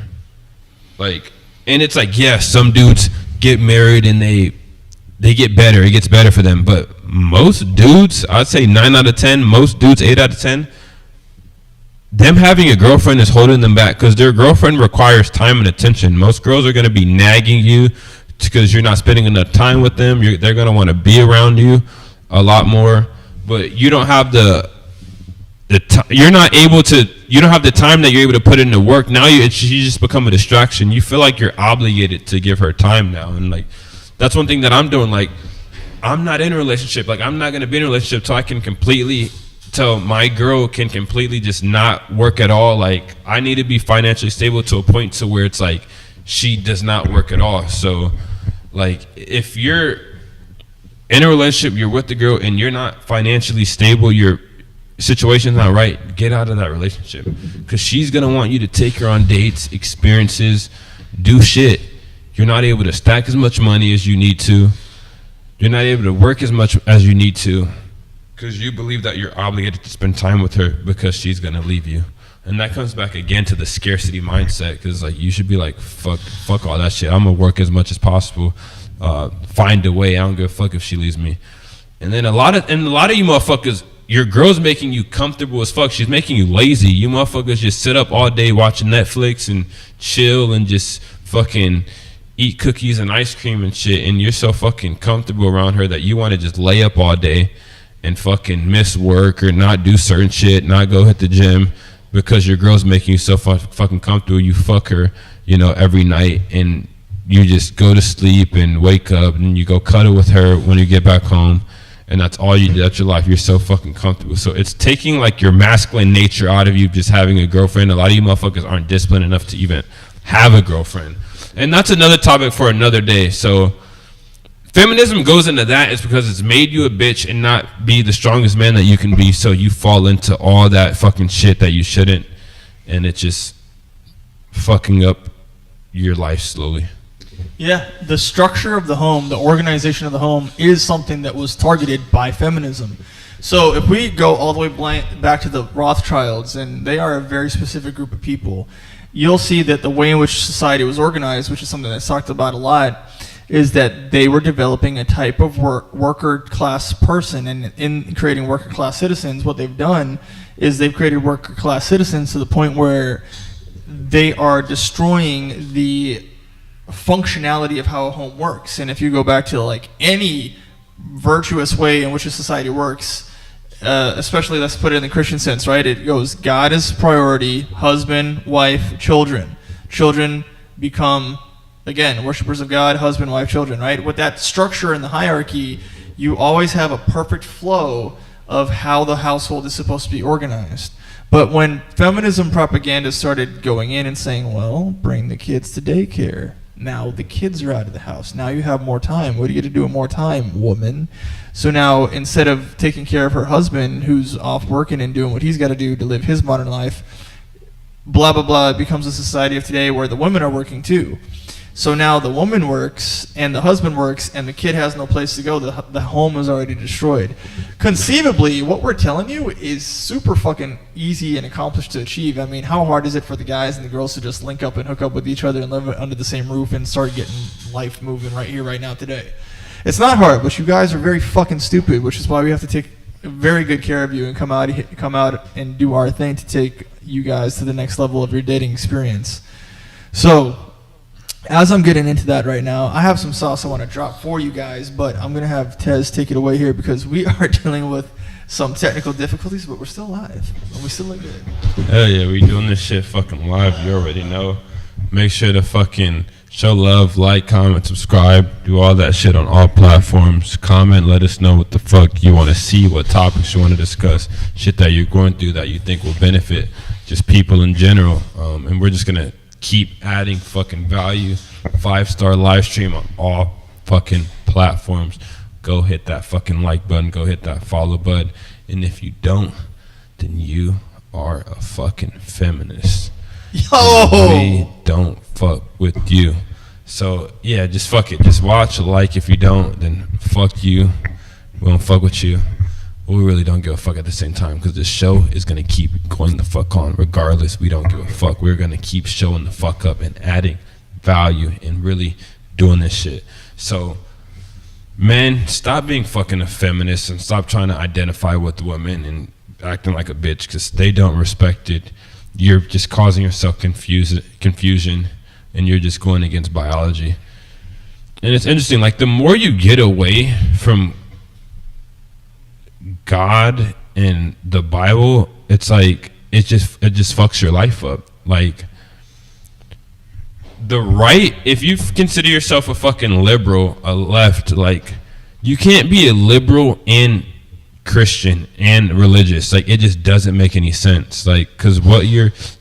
Like, and it's like, yeah, some dudes get married and they get better. It gets better for them. But most dudes, I'd say 9 out of 10, most dudes 8 out of 10, them having a girlfriend is holding them back, because their girlfriend requires time and attention. Most girls are going to be nagging you because you're not spending enough time with them. They're going to want to be around you a lot more, but you don't have you're not able to, you don't have the time that you're able to put into work. Now you just become a distraction. You feel like you're obligated to give her time now. And like, that's one thing that I'm doing. Like, I'm not in a relationship. Like, I'm not going to be in a relationship till my girl can completely just not work at all. Like, I need to be financially stable to a point to where it's like, she does not work at all. So like, if you're in a relationship, you're with the girl and you're not financially stable, your situation's not right, get out of that relationship, because she's gonna want you to take her on dates, experiences, do shit. You're not able to stack as much money as you need to. You're not able to work as much as you need to, because you believe that you're obligated to spend time with her because she's gonna leave you. And that comes back again to the scarcity mindset, because like, you should be like, fuck all that shit. I'm gonna work as much as possible, find a way. I don't give a fuck if she leaves me. And then a lot of you motherfuckers, your girl's making you comfortable as fuck. She's making you lazy. You motherfuckers just sit up all day watching Netflix and chill and just fucking eat cookies and ice cream and shit. And you're so fucking comfortable around her that you want to just lay up all day and fucking miss work or not do certain shit, not go hit the gym, because your girl's making you so fucking comfortable. You fuck her, you know, every night, and you just go to sleep and wake up and you go cuddle with her when you get back home. And that's all you do. That's your life. You're so fucking comfortable. So it's taking like your masculine nature out of you, just having a girlfriend. A lot of you motherfuckers aren't disciplined enough to even have a girlfriend. And that's another topic for another day. So feminism goes into that. It's because it's made you a bitch and not be the strongest man that you can be. So you fall into all that fucking shit that you shouldn't. And it's just fucking up your life slowly. Yeah, the structure of the home, the organization of the home is something that was targeted by feminism. So if we go all the way back to the Rothschilds, and they are a very specific group of people, you'll see that the way in which society was organized, which is something that's talked about a lot, is that they were developing a type of worker class person. And in creating worker class citizens, what they've done is they've created worker class citizens to the point where they are destroying the functionality of how a home works. And if you go back to like any virtuous way in which a society works, especially let's put it in the Christian sense, right? It goes God is priority, husband, wife, children. Children become, again, worshipers of God, husband, wife, children, right? With that structure in the hierarchy, you always have a perfect flow of how the household is supposed to be organized. But when feminism propaganda started going in and saying, well, bring the kids to daycare. Now the kids are out of the house. Now you have more time. What do you get to do in more time, woman? So now instead of taking care of her husband who's off working and doing what he's got to do to live his modern life, blah, blah, blah, it becomes a society of today where the women are working too. So now the woman works and the husband works and the kid has no place to go. The home is already destroyed. Conceivably, what we're telling you is super fucking easy and accomplished to achieve. I mean, how hard is it for the guys and the girls to just link up and hook up with each other and live under the same roof and start getting life moving right here, right now, today? It's not hard, but you guys are very fucking stupid, which is why we have to take very good care of you and come out and do our thing to take you guys to the next level of your dating experience. So, as I'm getting into that right now, I have some sauce I want to drop for you guys, but I'm going to have Tez take it away here because we are dealing with some technical difficulties, but we're still live. And we still look good. Hell yeah, we doing this shit fucking live. You already know. Make sure to fucking show love, like, comment, subscribe, do all that shit on all platforms. Comment, let us know what the fuck you want to see, what topics you want to discuss, shit that you're going through that you think will benefit just people in general. And we're just going to keep adding fucking value. 5-star live stream on all fucking platforms. Go hit that fucking like button. Go hit that follow button. And if you don't, then you are a fucking feminist. Yo! We don't fuck with you. So yeah, just fuck it. Just watch, like. If you don't, then fuck you. We don't fuck with you. We really don't give a fuck at the same time because this show is going to keep going the fuck on regardless. We don't give a fuck. We're going to keep showing the fuck up and adding value and really doing this shit. So, men, stop being fucking a feminist and stop trying to identify with women and acting like a bitch because they don't respect it. You're just causing yourself confusion and you're just going against biology. And it's interesting, like the more you get away from God and the Bible, it's like it just fucks your life up. Like the right, if you consider yourself a fucking liberal, a left, like you can't be a liberal and Christian and religious. Like it just doesn't make any sense. Like because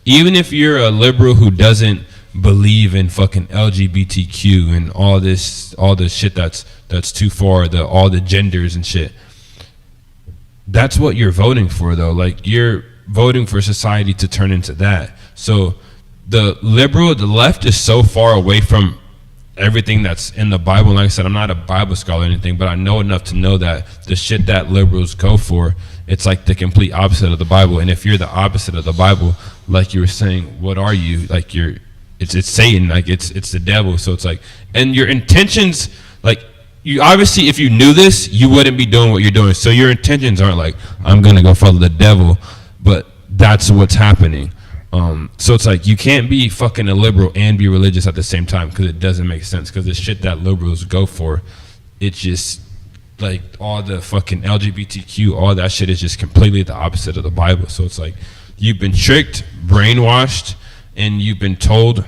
even if you're a liberal who doesn't believe in fucking LGBTQ and all this shit that's too far, all the genders and shit. That's what you're voting for, though. Like, you're voting for society to turn into that. So the left is so far away from everything that's in the Bible. Like I said, I'm not a Bible scholar or anything, but I know enough to know that the shit that liberals go for, it's like the complete opposite of the Bible. And if you're the opposite of the Bible, like you were saying, what are you? Like, it's Satan. Like, it's the devil. So it's like, and your intentions, like, you obviously, if you knew this, you wouldn't be doing what you're doing. So your intentions aren't like, I'm gonna go follow the devil, but that's what's happening. So it's like you can't be fucking a liberal and be religious at the same time because it doesn't make sense. Because the shit that liberals go for, it's just like all the fucking LGBTQ, all that shit is just completely the opposite of the Bible. So it's like you've been tricked, brainwashed, and you've been told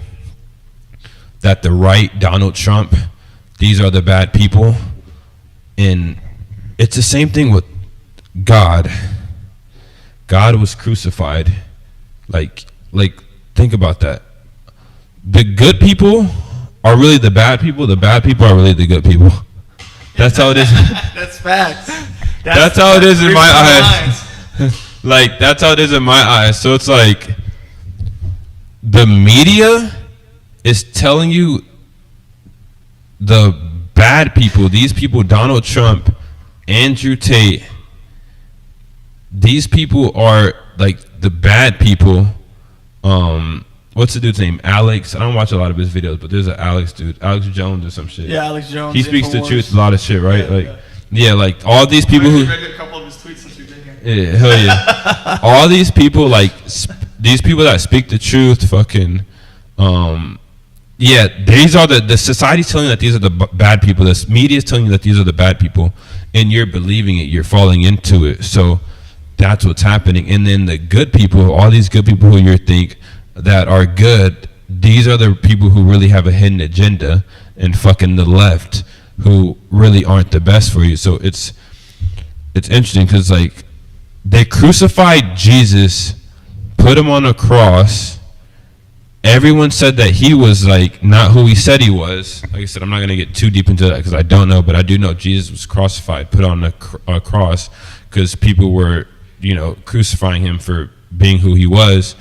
that the right, Donald Trump, these are the bad people. And it's the same thing with God. God was crucified. Like think about that. The good people are really the bad people. The bad people are really the good people. That's how it is. That's facts. That's how it is in my eyes. Like, that's how it is in my eyes. So it's like the media is telling you the bad people, these people, Donald Trump, Andrew Tate, these people are like the bad people. What's the dude's name? Alex. I don't watch a lot of his videos, but there's an Alex dude, Alex Jones or some shit. Yeah, Alex Jones. He speaks the truth, a lot of shit, right? Like all these people who. I read a couple of his tweets since you've been here. Yeah, hell yeah. All these people, like these people that speak the truth, fucking. Yeah, these are the society's telling you that these are the bad people. The media is telling you that these are the bad people, and you're believing it. You're falling into it. So that's what's happening. And then the good people, all these good people who you think that are good, these are the people who really have a hidden agenda, and fucking the left who really aren't the best for you. So it's interesting because like they crucified Jesus, put him on a cross. Everyone said that he was like not who he said he was. Like I said, I'm not gonna get too deep into that because I don't know, but I do know Jesus was crucified, put on a cross, because people were, crucifying him for being who he was.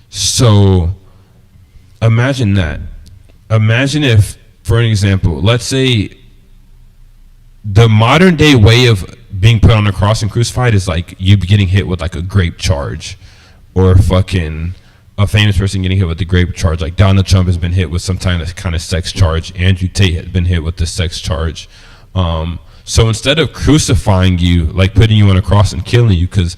So imagine that. Imagine if, for an example, let's say the modern day way of being put on a cross and crucified is like you getting hit with like a grape charge, or fucking a famous person getting hit with the grape charge. Like Donald Trump has been hit with some kind of sex charge. Andrew Tate has been hit with the sex charge. So instead of crucifying you, like putting you on a cross and killing you, because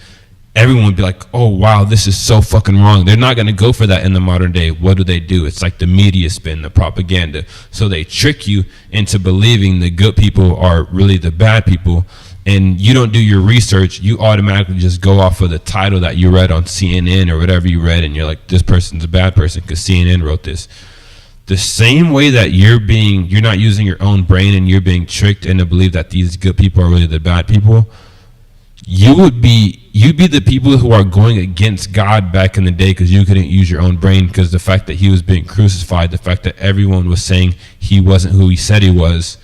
everyone would be like, oh wow, this is so fucking wrong. They're not going to go for that in the modern day. What do? It's like the media spin, the propaganda. So they trick you into believing the good people are really the bad people. And you don't do your research, you automatically just go off of the title that you read on CNN or whatever you read, and you're like, this person's a bad person because CNN wrote this. The same way that you're not using your own brain and you're being tricked into believe that these good people are really the bad people, you'd be the people who are going against God back in the day because you couldn't use your own brain, because the fact that he was being crucified, the fact that everyone was saying he wasn't who he said he was,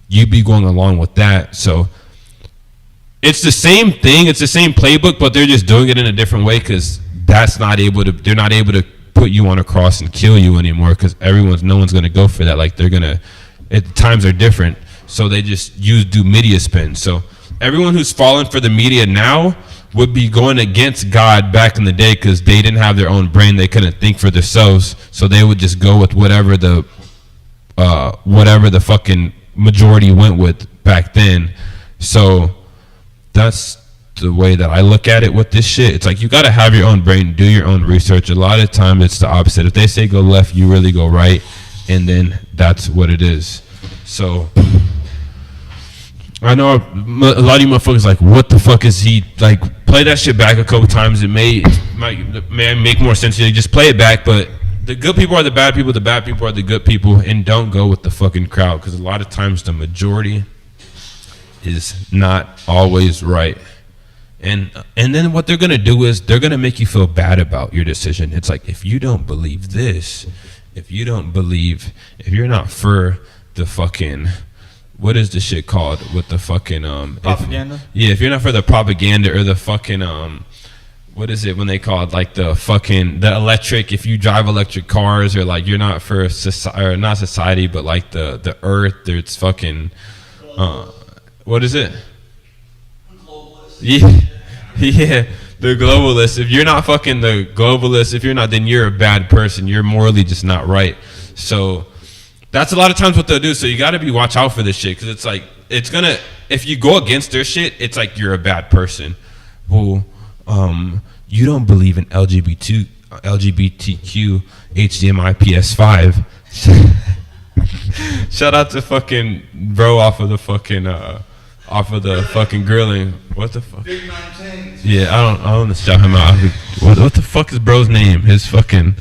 you'd be going along with that. So it's the same thing, it's the same playbook, but they're just doing it in a different way because they're not able to put you on a cross and kill you anymore, because no one's going to go for that. Like times are different, so they just do media spin. So everyone who's fallen for the media now would be going against God back in the day because they didn't have their own brain, they couldn't think for themselves, so they would just go with whatever the fucking majority went with back then. So that's the way that I look at it with this shit. It's like you got to have your own brain, do your own research. A lot of times it's the opposite. If they say go left, you really go right, and then that's what it is. So I know a lot of you motherfuckers like, what the fuck is he like? Play that shit back a couple times. It may make more sense to you. Just play it back. But the good people are the bad people. The bad people are the good people, and don't go with the fucking crowd, because a lot of times the majority is not always right. And then what they're gonna do is they're gonna make you feel bad about your decision. It's like, if you don't believe this, if you're not for the fucking, what is the shit called with the fucking propaganda? If you're not for the propaganda or the fucking what is it when they call it, like the electric, if you drive electric cars, or like you're not for not society, but like the earth, it's fucking what is it? Yeah, the globalists. If you're not fucking the globalists, then you're a bad person. You're morally just not right. So that's a lot of times what they'll do. So you got to watch out for this shit, because it's like, if you go against their shit, it's like you're a bad person. Well, you don't believe in LGBTQ, HDMI, PS5. Shout out to fucking bro off of the fucking grilling. What the fuck? Big 910s. Yeah, I don't shout him out. What the fuck is bro's name? His fucking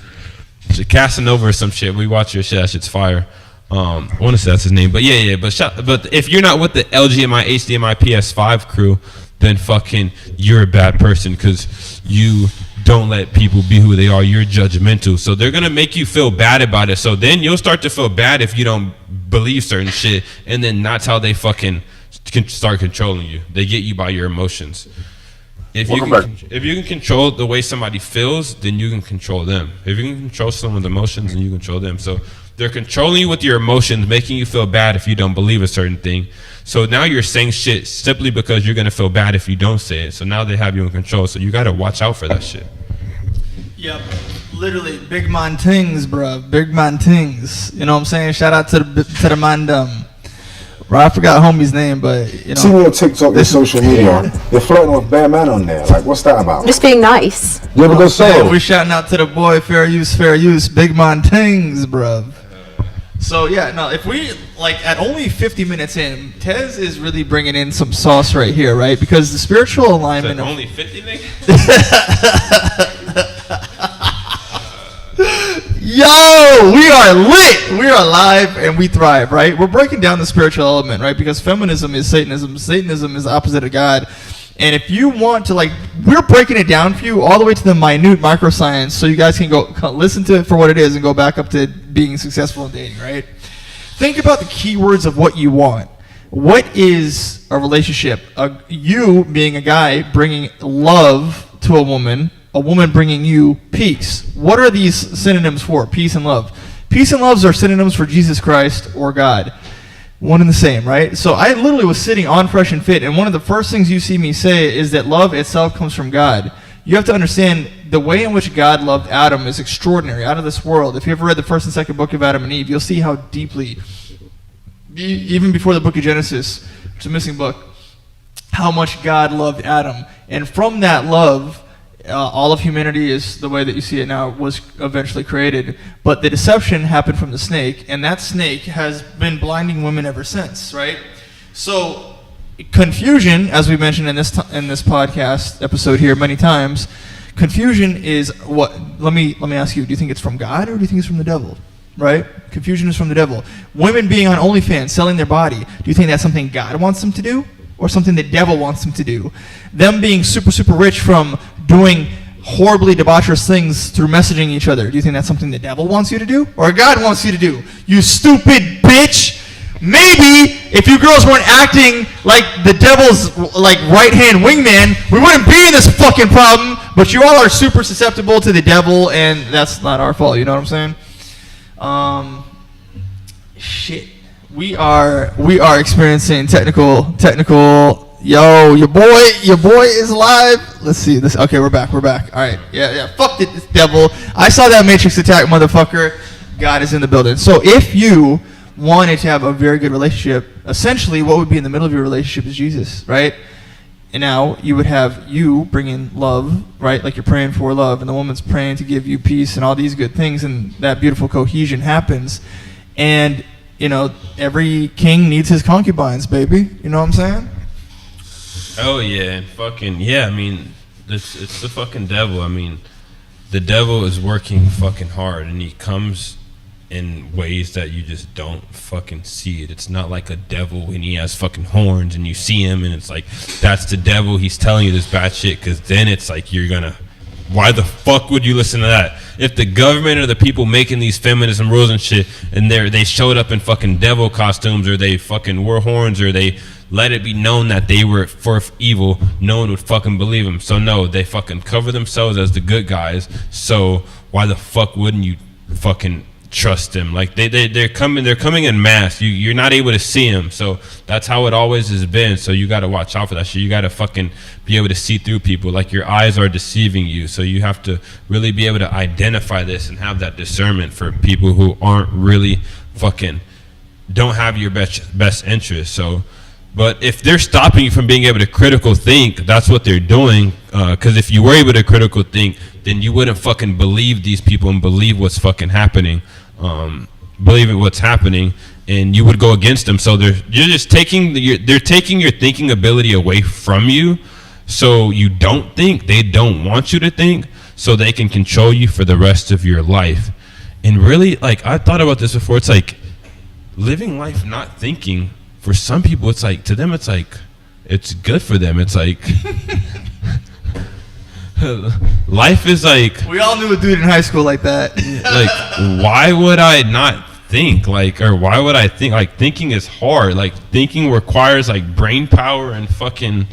Casanova or some shit. We watch your shit. That shit's fire. I want to say that's his name, but yeah. But if you're not with the LGMI, HDMI, PS5 crew, then fucking you're a bad person, because you don't let people be who they are. You're judgmental, so they're gonna make you feel bad about it. So then you'll start to feel bad if you don't believe certain shit, and then that's how they fucking can start controlling you. They get you by your emotions. If you can control the way somebody feels, then you can control them. If you can control someone's emotions, then you control them. So they're controlling you with your emotions, making you feel bad if you don't believe a certain thing. So now you're saying shit simply because you're gonna feel bad if you don't say it. So now they have you in control. So you gotta watch out for that shit. Yep. Literally, big man things, bro. Big man things. You know what I'm saying? Shout out to the man. I forgot homie's name, but you know. See me on TikTok and social media. You're flirting with bare man on there. Like, what's that about? Just being nice. You have a good soul. We're shouting out to the boy. Fair use, fair use. Big man things, bro. So yeah, no. If we like at only 50 minutes in, Tez is really bringing in some sauce right here, right? Because the spiritual alignment. Of only 50, nigga? Yo, we are lit. We are live and we thrive, right? We're breaking down the spiritual element, right? Because feminism is Satanism. Satanism is the opposite of God. And if you want to, like, we're breaking it down for you all the way to the minute microscience so you guys can go listen to it for what it is and go back up to being successful in dating, right? Think about the keywords of what you want. What is a relationship? You being a guy bringing love to a woman bringing you peace. What are these synonyms for? Peace and love. Peace and loves are synonyms for Jesus Christ or God. One and the same, right? So I literally was sitting on Fresh and Fit, and one of the first things you see me say is that love itself comes from God. You have to understand the way in which God loved Adam is extraordinary, out of this world. If you ever read the first and second book of Adam and Eve, you'll see how deeply, even before the book of Genesis, which is a missing book, how much God loved Adam. And from that love, all of humanity is the way that you see it now was eventually created. But the deception happened from the snake, and that snake has been blinding women ever since, right? So confusion, as we mentioned in this podcast episode here many times, confusion is what? Let me ask you: do you think it's from God or do you think it's from the devil? Right? Confusion is from the devil. Women being on OnlyFans, selling their body. Do you think that's something God wants them to do? Or something the devil wants them to do? Them being super, super rich from doing horribly debaucherous things through messaging each other. Do you think that's something the devil wants you to do? Or God wants you to do? You stupid bitch! Maybe if you girls weren't acting like the devil's like right-hand wingman, we wouldn't be in this fucking problem. But you all are super susceptible to the devil, and that's not our fault. You know what I'm saying? Shit. We are experiencing technical. Yo, your boy is live. Let's see this. Okay, we're back. All right. Yeah. Fuck this devil. I saw that Matrix attack, motherfucker. God is in the building. So if you wanted to have a very good relationship, essentially what would be in the middle of your relationship is Jesus, right? And now you would have you bring in love, right? Like you're praying for love, and the woman's praying to give you peace and all these good things, and that beautiful cohesion happens. And you know, every king needs his concubines, baby. You know what I'm saying? Oh yeah, and fucking yeah. I mean, it's the fucking devil. I mean, the devil is working fucking hard, and he comes in ways that you just don't fucking see it. It's not like a devil when he has fucking horns and you see him, and it's like that's the devil. He's telling you this bad shit, because then it's like you're gonna. Why the fuck would you listen to that? If the government or the people making these feminism rules and shit, and they showed up in fucking devil costumes, or they fucking wore horns, or they let it be known that they were for evil, no one would fucking believe them. So no, they fucking cover themselves as the good guys. So why the fuck wouldn't you fucking trust them? Like they're coming in mass. You're not able to see them. So that's how it always has been. So you got to watch out for that shit. You got to fucking be able to see through people. Like your eyes are deceiving you. So you have to really be able to identify this and have that discernment for people who aren't really fucking don't have your best interest. So, but if they're stopping you from being able to critical think, that's what they're doing. Because if you were able to critical think, then you wouldn't fucking believe these people and believe what's fucking happening. Believe in what's happening, and you would go against them. So they're taking your thinking ability away from you, so you don't think. They don't want you to think, so they can control you for the rest of your life. And really, like, I thought about this before. It's like living life not thinking. For some people, it's like, to them, it's like it's good for them. It's like life is like, we all knew a dude in high school like that. Like, why would I not think? Like, or why would I think? Like, thinking is hard. Like, thinking requires like brain power and fucking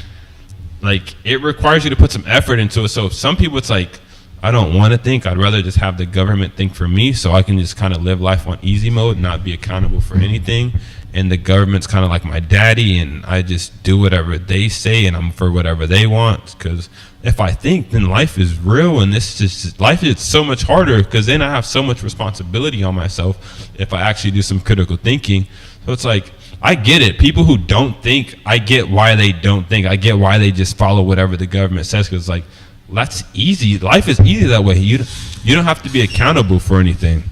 like it requires you to put some effort into it. So some people, it's like I don't want to think. I'd rather just have the government think for me, so I can just kind of live life on easy mode, not be accountable for anything. And the government's kind of like my daddy, and I just do whatever they say, and I'm for whatever they want. Because if I think, then life is real, and life is so much harder, because then I have so much responsibility on myself if I actually do some critical thinking. So it's like, I get it. People who don't think, I get why they don't think. I get why they just follow whatever the government says, because it's like, that's easy. Life is easy that way. You don't have to be accountable for anything.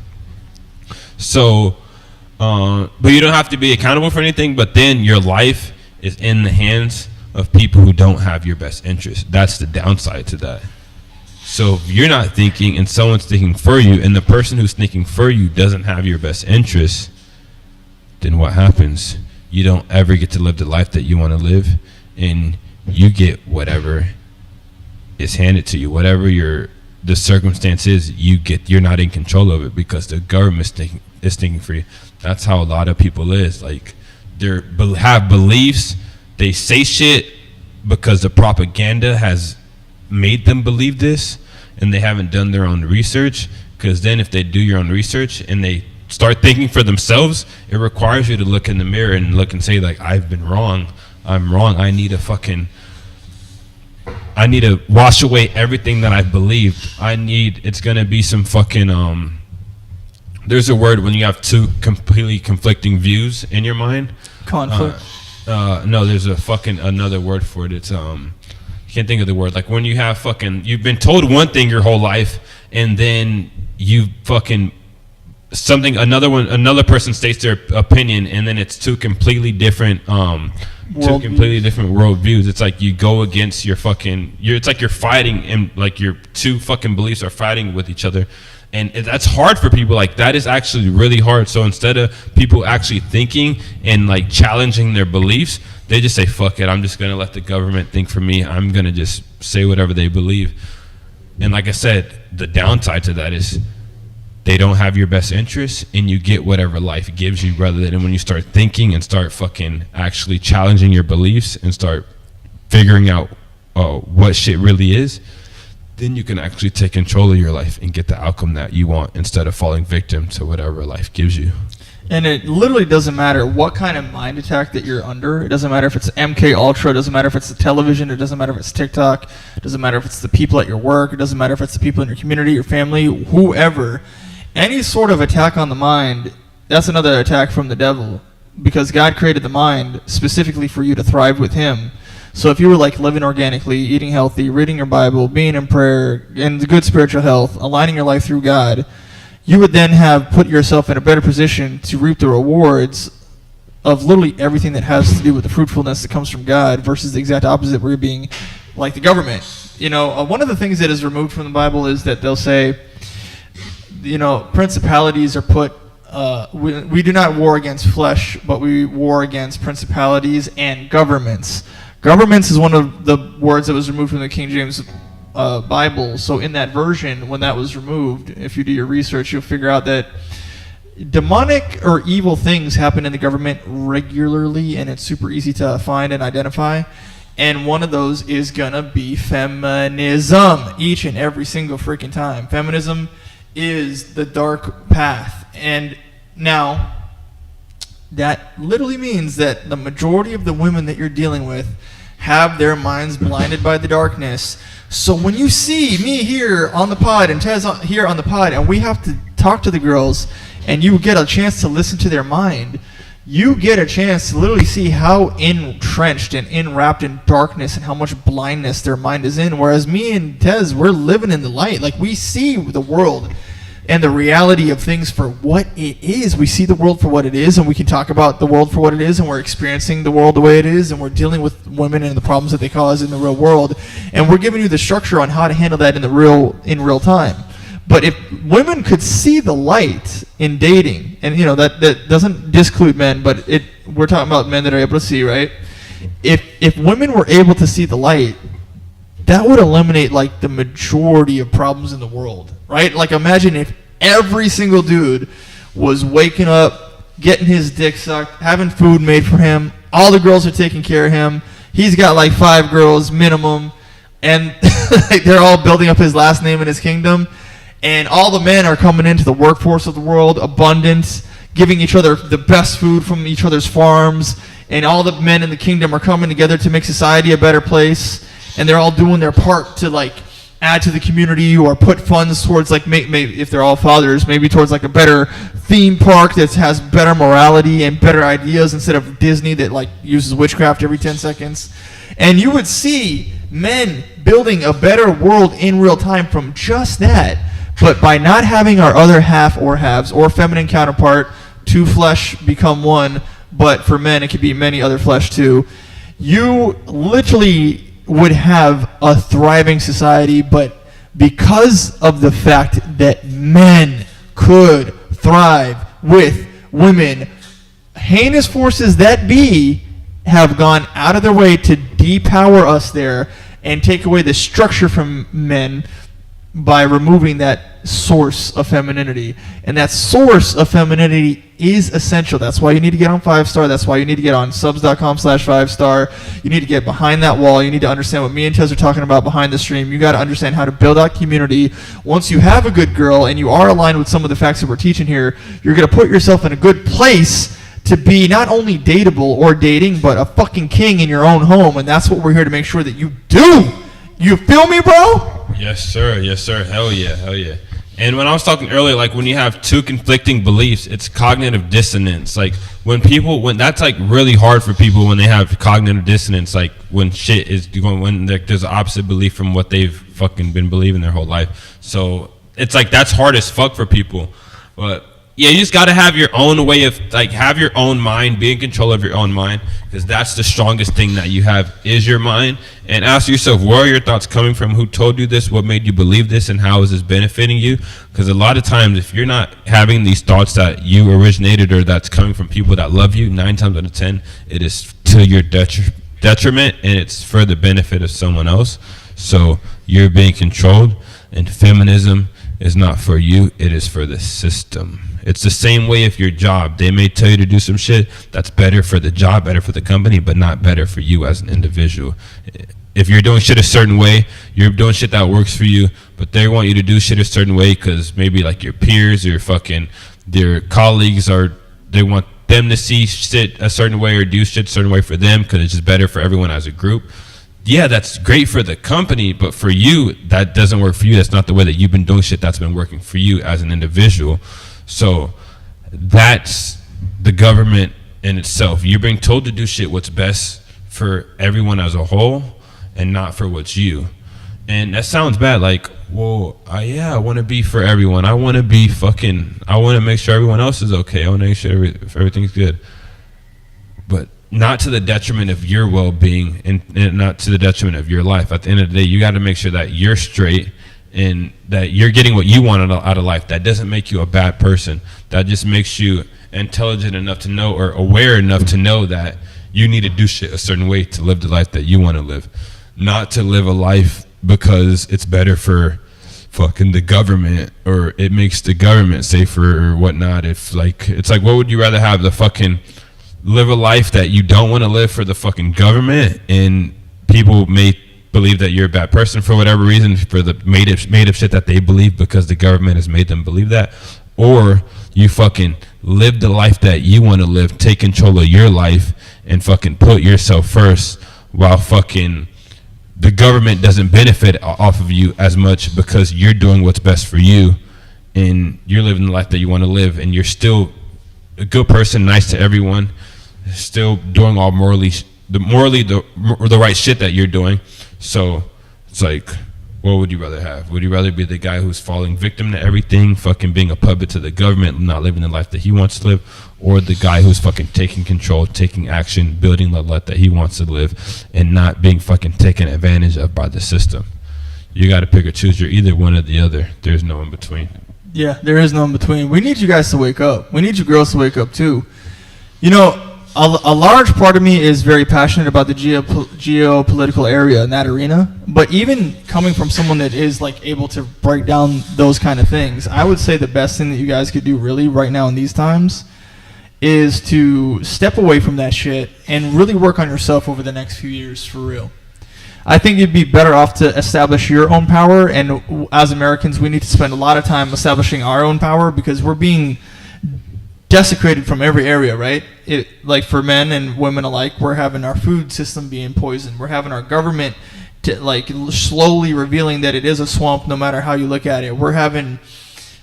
So, but you don't have to be accountable for anything, but then your life is in the hands of people who don't have your best interest. That's the downside to that. So if you're not thinking and someone's thinking for you, and the person who's thinking for you doesn't have your best interest, then what happens? You don't ever get to live the life that you want to live, and you get whatever is handed to you. Whatever the circumstance is, you're not in control of it, because the government is thinking for you. That's how a lot of people is. Like, they have beliefs. They say shit because the propaganda has made them believe this, and they haven't done their own research. Because then if they do your own research and they start thinking for themselves, it requires you to look in the mirror and look and say, like, I've been wrong. I'm wrong. I need to wash away everything that I've believed. It's going to be some fucking, there's a word when you have two completely conflicting views in your mind. Conflict. No, there's another word for it. It's, I can't think of the word. Like when you have you've been told one thing your whole life, and then you another person states their opinion, and then it's two completely different, worldviews. It's like you go against it's like you're fighting, and like your two fucking beliefs are fighting with each other. And that's hard for people. Like, that is actually really hard. So instead of people actually thinking and like challenging their beliefs, they just say, fuck it, I'm just going to let the government think for me. I'm going to just say whatever they believe. And like I said, the downside to that is they don't have your best interests, and you get whatever life gives you, rather than when you start thinking and start fucking actually challenging your beliefs and start figuring out what shit really is. Then you can actually take control of your life and get the outcome that you want, instead of falling victim to whatever life gives you. And it literally doesn't matter what kind of mind attack that you're under. It doesn't matter if it's MK Ultra. It doesn't matter if it's the television. It doesn't matter if it's TikTok. It doesn't matter if it's the people at your work. It doesn't matter if it's the people in your community, your family, whoever. Any sort of attack on the mind, that's another attack from the devil, because God created the mind specifically for you to thrive with Him. So if you were like living organically, eating healthy, reading your Bible, being in prayer, and good spiritual health, aligning your life through God, you would then have put yourself in a better position to reap the rewards of literally everything that has to do with the fruitfulness that comes from God, versus the exact opposite, where you're being like the government. One of the things that is removed from the Bible is that they'll say, principalities are put, we do not war against flesh, but we war against principalities and governments. Governments is one of the words that was removed from the King James Bible. So in that version, when that was removed, if you do your research, you'll figure out that demonic or evil things happen in the government regularly, and it's super easy to find and identify. And one of those is gonna be feminism, each and every single freaking time. Feminism is the dark path. And now, that literally means that the majority of the women that you're dealing with have their minds blinded by the darkness. So when you see me here on the pod and Tez here on the pod, and we have to talk to the girls, and you get a chance to listen to their mind, you get a chance to literally see how entrenched and enwrapped in darkness and how much blindness their mind is in. Whereas me and Tez, we're living in the light. Like, we see the world and the reality of things for what it is. We see the world for what it is, and we can talk about the world for what it is, and we're experiencing the world the way it is, and we're dealing with women and the problems that they cause in the real world, and we're giving you the structure on how to handle that in real time. But if women could see the light in dating, and that doesn't disclude men, but we're talking about men that are able to see, right? If women were able to see the light, that would eliminate like the majority of problems in the world, right? Like, imagine if every single dude was waking up, getting his dick sucked, having food made for him, all the girls are taking care of him, he's got like 5 girls minimum, and they're all building up his last name in his kingdom, and all the men are coming into the workforce of the world, abundant, giving each other the best food from each other's farms, and all the men in the kingdom are coming together to make society a better place, and they're all doing their part to like add to the community or put funds towards like maybe if they're all fathers, maybe towards like a better theme park that has better morality and better ideas instead of Disney that like uses witchcraft every 10 seconds. And you would see men building a better world in real time from just that. But by not having our other half or halves or feminine counterpart, two flesh become one, but for men it could be many other flesh too, you literally would have a thriving society. But because of the fact that men could thrive with women, heinous forces that be have gone out of their way to depower us there and take away the structure from men by removing that source of femininity. And that source of femininity is essential. That's why you need to get on 5-star. That's why you need to get on subs.com/5-star. You need to get behind that wall. You need to understand what me and Tez are talking about behind the stream. You got to understand how to build out community. Once you have a good girl and you are aligned with some of the facts that we're teaching here, you're going to put yourself in a good place to be not only dateable or dating, but a fucking king in your own home. And that's what we're here to make sure that you do. You feel me, bro? Yes, sir. Yes, sir. Hell yeah. Hell yeah. And when I was talking earlier, like when you have two conflicting beliefs, it's cognitive dissonance. Like when that's like really hard for people when they have cognitive dissonance, like when shit is going, when there's an opposite belief from what they've fucking been believing their whole life. So it's like that's hard as fuck for people. But yeah, you just got to have your own way of, like, have your own mind, be in control of your own mind, because that's the strongest thing that you have is your mind. And ask yourself, where are your thoughts coming from? Who told you this? What made you believe this? And how is this benefiting you? Because a lot of times, if you're not having these thoughts that you originated or that's coming from people that love you, 9 times out of 10, it is to your detriment, and it's for the benefit of someone else. So you're being controlled, and feminism is not for you, it is for the system. It's the same way if your job, they may tell you to do some shit that's better for the job, better for the company, but not better for you as an individual. If you're doing shit a certain way, you're doing shit that works for you, but they want you to do shit a certain way because maybe like your peers or their colleagues they want them to see shit a certain way or do shit a certain way for them because it's just better for everyone as a group. Yeah, that's great for the company, but for you, that doesn't work for you. That's not the way that you've been doing shit that's been working for you as an individual. So that's the government in itself. You're being told to do shit what's best for everyone as a whole and not for what's you. And that sounds bad. Like, well, I want to be for everyone. I want to make sure everyone else is okay. I want to make sure everything's good. But not to the detriment of your well-being and not to the detriment of your life. At the end of the day, you got to make sure that you're straight and that you're getting what you want out of life. That doesn't make you a bad person. That just makes you intelligent enough to know or aware enough to know that you need to do shit a certain way to live the life that you want to live. Not to live a life because it's better for fucking the government or it makes the government safer or whatnot. It's like, what would you rather have? The fucking live a life that you don't want to live for the fucking government and people may believe that you're a bad person for whatever reason, for the made up shit that they believe because the government has made them believe that, or you fucking live the life that you want to live, take control of your life and fucking put yourself first while fucking the government doesn't benefit off of you as much because you're doing what's best for you and you're living the life that you want to live and you're still a good person, nice to everyone, still doing all the right shit that you're doing. So it's like, what would you rather have? Would you rather be the guy who's falling victim to everything, fucking being a puppet to the government, not living the life that he wants to live, or the guy who's fucking taking control, taking action, building the life that he wants to live, and not being fucking taken advantage of by the system? You got to pick or choose. You're either one or the other. There's no in between. Yeah, there is no in between. We need you guys to wake up. We need you girls to wake up too. You know, a large part of me is very passionate about the geopolitical area in that arena. But even coming from someone that is like able to break down those kind of things, I would say the best thing that you guys could do really right now in these times is to step away from that shit and really work on yourself over the next few years for real. I think you'd be better off to establish your own power. And as Americans, we need to spend a lot of time establishing our own power because we're being desecrated from every area, right? Like for men and women alike, we're having our food system being poisoned. We're having our government like slowly revealing that it is a swamp no matter how you look at it. We're having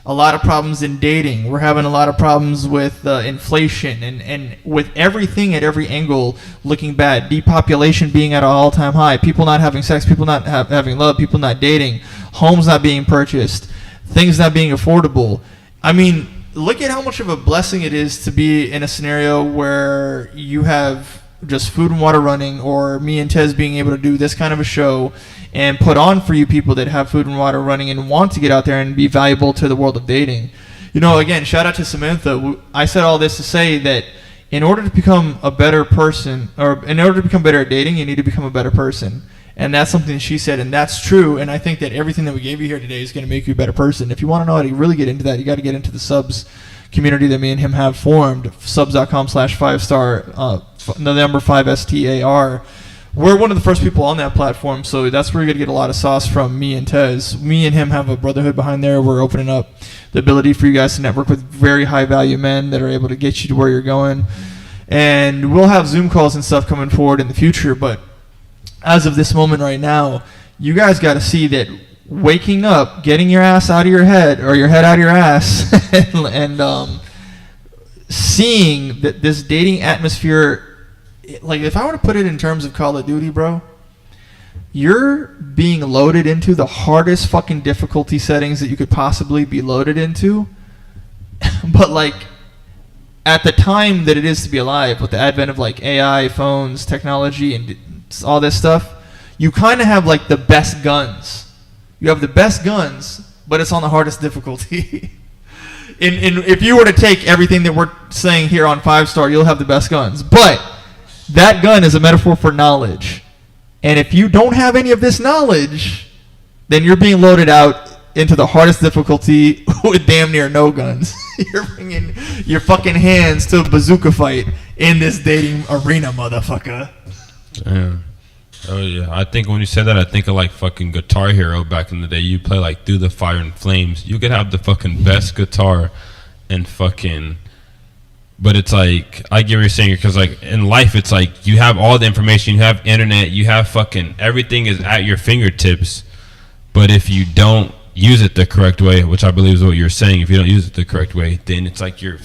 a lot of problems in dating. We're having a lot of problems with inflation and with everything at every angle looking bad. Depopulation being at an all-time high. People not having sex. People not having love. People not dating. Homes not being purchased. Things not being affordable. I mean, look at how much of a blessing it is to be in a scenario where you have just food and water running, or me and Tez being able to do this kind of a show and put on for you people that have food and water running and want to get out there and be valuable to the world of dating. You know, again, shout out to Samantha. I said all this to say that in order to become a better person, or in order to become better at dating, you need to become a better person. And that's something she said, and that's true. And I think that everything that we gave you here today is going to make you a better person. If you want to know how to really get into that, you got to get into the subs community that me and him have formed, subs.com/5star, the number 5STAR. We're one of the first people on that platform, so that's where you're going to get a lot of sauce from me and Tez. Me and him have a brotherhood behind there. We're opening up the ability for you guys to network with very high-value men that are able to get you to where you're going. And we'll have Zoom calls and stuff coming forward in the future, but as of this moment right now, you guys got to see that waking up, getting your ass out of your head, or your head out of your ass, and seeing that this dating atmosphere, like if I were to put it in terms of Call of Duty, bro, you're being loaded into the hardest fucking difficulty settings that you could possibly be loaded into. But like at the time that it is to be alive, with the advent of like AI, phones, technology, and all this stuff, you kind of have like the best guns. You have the best guns, but it's on the hardest difficulty. If you were to take everything that we're saying here on 5-star, you'll have the best guns. But that gun is a metaphor for knowledge. And if you don't have any of this knowledge, then you're being loaded out into the hardest difficulty with damn near no guns. You're bringing your fucking hands to a bazooka fight in this dating arena, motherfucker. Damn. Oh yeah, I think when you said that, I think of like fucking Guitar Hero back in the day. You play like Through the Fire and Flames. You could have the fucking best guitar and fucking, but it's like, I get what you're saying, because like in life it's like you have all the information, you have internet, you have fucking everything is at your fingertips, but if you don't use it the correct way, which I believe is what you're saying, if you don't use it the correct way, then it's like you're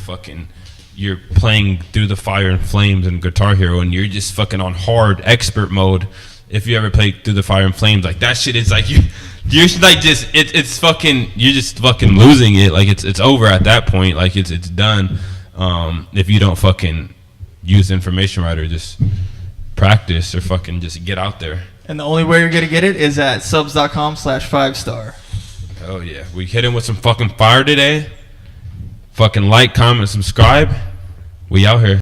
playing Through the Fire and Flames and Guitar Hero, and you're just fucking on hard expert mode. If you ever play Through the Fire and Flames, like that shit is like you're like just it's fucking, you're just fucking losing it. Like it's over at that point. Like it's done. If you don't fucking use the information right, or just practice, or fucking just get out there. And the only way you're gonna get it is at subs.com/5star. Oh yeah, we hit him with some fucking fire today. Fucking like, comment, subscribe. We out here.